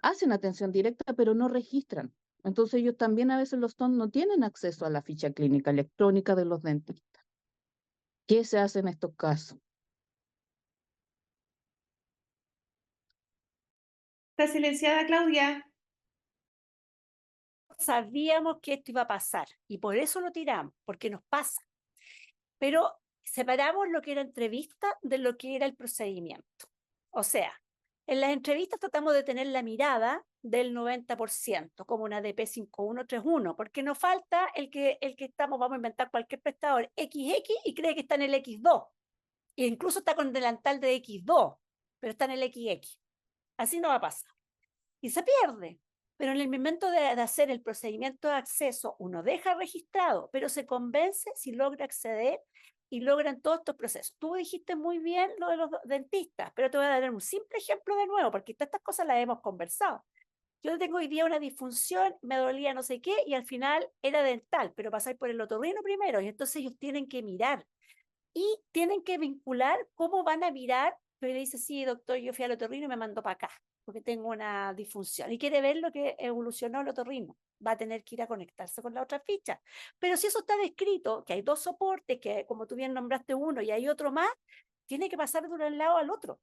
hacen atención directa, pero no registran. Entonces ellos también a veces los TON no tienen acceso a la ficha clínica electrónica de los dentistas. ¿Qué se hace en estos casos? Está silenciada, Claudia. Sabíamos que esto iba a pasar y por eso lo tiramos, porque nos pasa. Pero separamos lo que era entrevista de lo que era el procedimiento. O sea, en las entrevistas tratamos de tener la mirada del 90%, como una DP 5131, porque nos falta el que estamos, vamos a inventar cualquier prestador XX y cree que está en el X2, e incluso está con delantal de X2, pero está en el XX. Así no va a pasar. Y se pierde. Pero en el momento de hacer el procedimiento de acceso, uno deja registrado, pero se convence si logra acceder y logran todos estos procesos. Tú dijiste muy bien lo de los dentistas, pero te voy a dar un simple ejemplo de nuevo, porque todas estas cosas las hemos conversado. Yo tengo hoy día una disfunción, me dolía no sé qué, y al final era dental, pero pasáis por el otorrino primero, y entonces ellos tienen que mirar y tienen que vincular cómo van a mirar, pero le dice, sí, doctor, yo fui al otorrino y me mandó para acá, porque tengo una disfunción. Y quiere ver lo que evolucionó el otorrino. Va a tener que ir a conectarse con la otra ficha. Pero si eso está descrito, que hay dos soportes, que como tú bien nombraste uno y hay otro más, tiene que pasar de un lado al otro.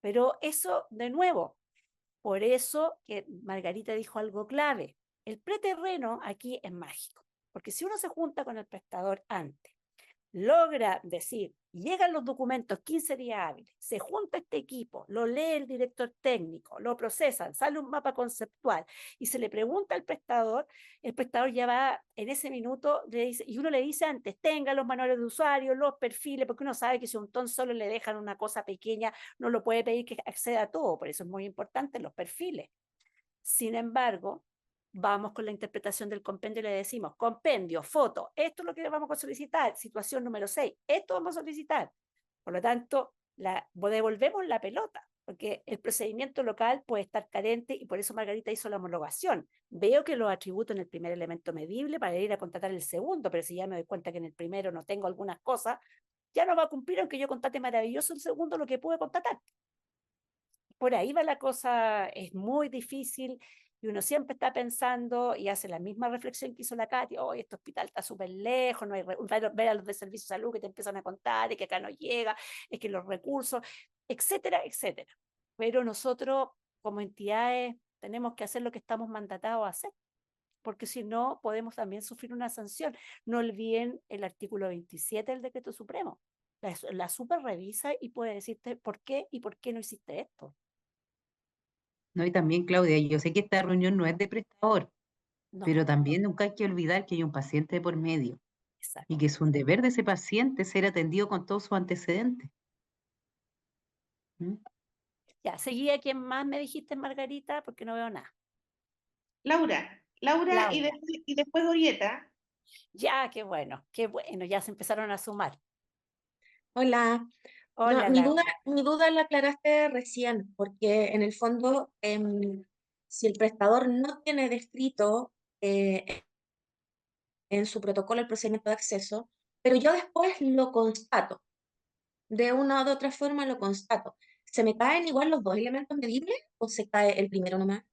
Pero eso, de nuevo, por eso que Margarita dijo algo clave. El preterreno aquí es mágico, porque si uno se junta con el prestador antes, logra decir, llegan los documentos 15 días hábiles, se junta este equipo, lo lee el director técnico, lo procesan, sale un mapa conceptual y se le pregunta al prestador, el prestador ya va en ese minuto, le dice, y uno le dice antes, tenga los manuales de usuario, los perfiles, porque uno sabe que si a un TON solo le dejan una cosa pequeña, no lo puede pedir que acceda a todo, por eso es muy importante los perfiles. Sin embargo, vamos con la interpretación del compendio y le decimos, compendio, foto, esto es lo que vamos a solicitar, situación número 6, esto vamos a solicitar. Por lo tanto, devolvemos la pelota, porque el procedimiento local puede estar carente y por eso Margarita hizo la homologación. Veo que lo atributo en el primer elemento medible para ir a contratar el segundo, pero si ya me doy cuenta que en el primero no tengo algunas cosas, ya no va a cumplir aunque yo contate maravilloso el segundo lo que pude contratar. Por ahí va la cosa, es muy difícil y uno siempre está pensando y hace la misma reflexión que hizo la Katy, oh, este hospital está súper lejos, no hay ver a los de servicio de salud que te empiezan a contar y que acá no llega, es que los recursos, etcétera, etcétera. Pero nosotros como entidades tenemos que hacer lo que estamos mandatados a hacer, porque si no podemos también sufrir una sanción. No olviden el artículo 27 del Decreto Supremo. La super revisa y puede decirte por qué y por qué no hiciste esto. No, y también, Claudia, yo sé que esta reunión no es de prestador, No, pero también nunca hay que olvidar que hay un paciente de por medio exacto. y que es un deber de ese paciente ser atendido con todos sus antecedentes. ¿Mm? Ya, seguía quién más me dijiste, Margarita, porque no veo nada. Laura, Laura Laura. y después Orieta. Ya, qué bueno, ya se empezaron a sumar. Hola. No, Hola, Laura. mi duda la aclaraste recién, porque en el fondo, si el prestador no tiene descrito en su protocolo el procedimiento de acceso, pero yo después lo constato, de una u otra forma lo constato, ¿se me caen igual los dos elementos medibles o se cae el primero nomás?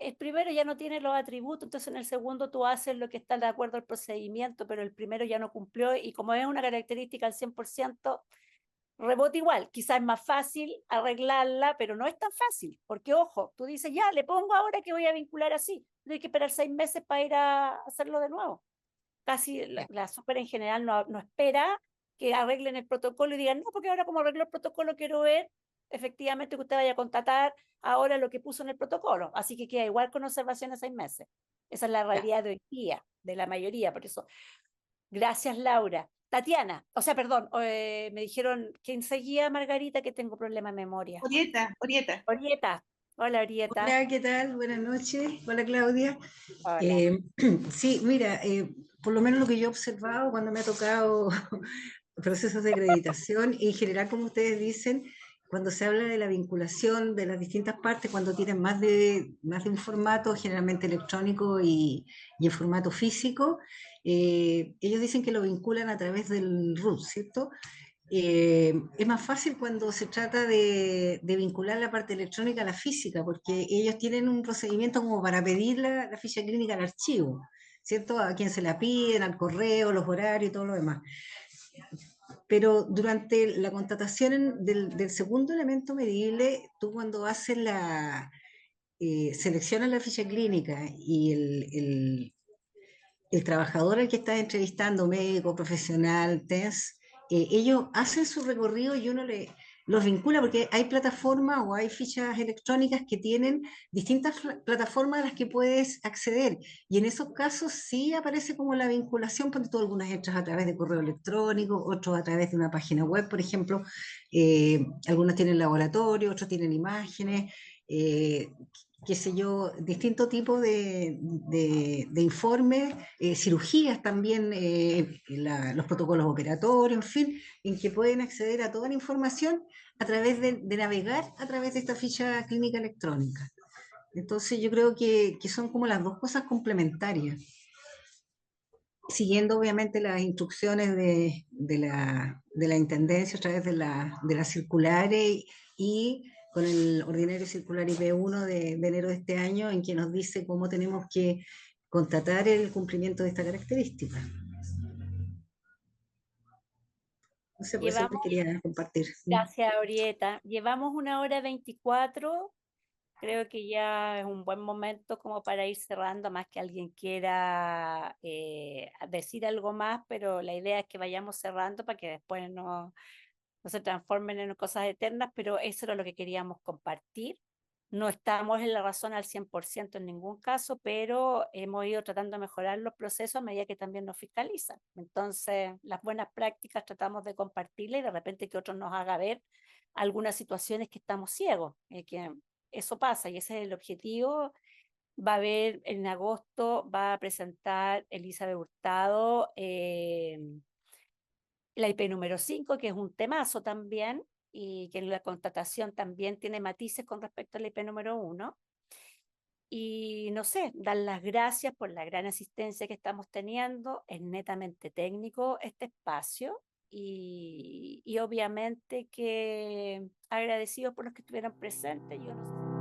el primero ya no tiene los atributos, entonces en el segundo tú haces lo que está de acuerdo al procedimiento, pero el primero ya no cumplió y como es una característica al 100%, rebota igual. Quizás es más fácil arreglarla, pero no es tan fácil, porque ojo, tú dices, ya, le pongo ahora que voy a vincular así, tienes que esperar 6 meses para ir a hacerlo de nuevo. Casi la súper en general no espera que arreglen el protocolo y digan, no, porque ahora como arregló el protocolo quiero ver efectivamente que usted vaya a contratar ahora lo que puso en el protocolo. Así que queda igual con observaciones 6 meses. Esa es la realidad de hoy día, de la mayoría. Por eso, gracias, Laura. Tatiana, o sea, perdón, me dijeron que seguía Margarita que tengo problema de memoria. Orieta. Orieta. Hola, Orieta. Hola, ¿qué tal? Buenas noches. Hola, Claudia. Hola. Sí, mira, por lo menos lo que yo he observado cuando me ha tocado procesos de acreditación, en general, como ustedes dicen, cuando se habla de la vinculación de las distintas partes, cuando tienen más de un formato, generalmente electrónico y en formato físico, ellos dicen que lo vinculan a través del RUT, ¿cierto? Es más fácil cuando se trata de vincular la parte electrónica a la física, porque ellos tienen un procedimiento como para pedir la ficha clínica al archivo, ¿cierto? A quien se la piden, al correo, los horarios y todo lo demás. Pero durante la contratación del segundo elemento medible, tú cuando haces seleccionas la ficha clínica y el trabajador al que estás entrevistando, médico, profesional, TENS, ellos hacen su recorrido y uno los vincula porque hay plataformas o hay fichas electrónicas que tienen distintas plataformas a las que puedes acceder. Y en esos casos sí aparece como la vinculación, porque tú algunas entras a través de correo electrónico, otros a través de una página web, por ejemplo. Algunos tienen laboratorio, otros tienen imágenes. Eh, qué sé yo, distintos tipos de informes, cirugías también, los protocolos operatorios, en fin, en que pueden acceder a toda la información a través de navegar a través de esta ficha clínica electrónica. Entonces yo creo que son como las dos cosas complementarias, siguiendo obviamente las instrucciones de la Intendencia a través de las circulares y con el ordinario circular IP1 de enero de este año, en que nos dice cómo tenemos que contratar el cumplimiento de esta característica. No sé, por eso te quería compartir. Gracias, Orieta. Llevamos 1 hora 24. Creo que ya es un buen momento como para ir cerrando, más que alguien quiera decir algo más, pero la idea es que vayamos cerrando para que después no se transformen en cosas eternas, pero eso era lo que queríamos compartir. No estamos en la razón al 100% en ningún caso, pero hemos ido tratando de mejorar los procesos a medida que también nos fiscalizan. Entonces, las buenas prácticas tratamos de compartirlas y de repente que otros nos haga ver algunas situaciones que estamos ciegos, que eso pasa y ese es el objetivo. Va a haber en agosto, va a presentar Elizabeth Hurtado la IP número 5, que es un temazo también, y que en la contratación también tiene matices con respecto a la IP número 1. Y no sé, dar las gracias por la gran asistencia que estamos teniendo. Es netamente técnico este espacio y obviamente que agradecidos por los que estuvieron presentes. Yo no sé si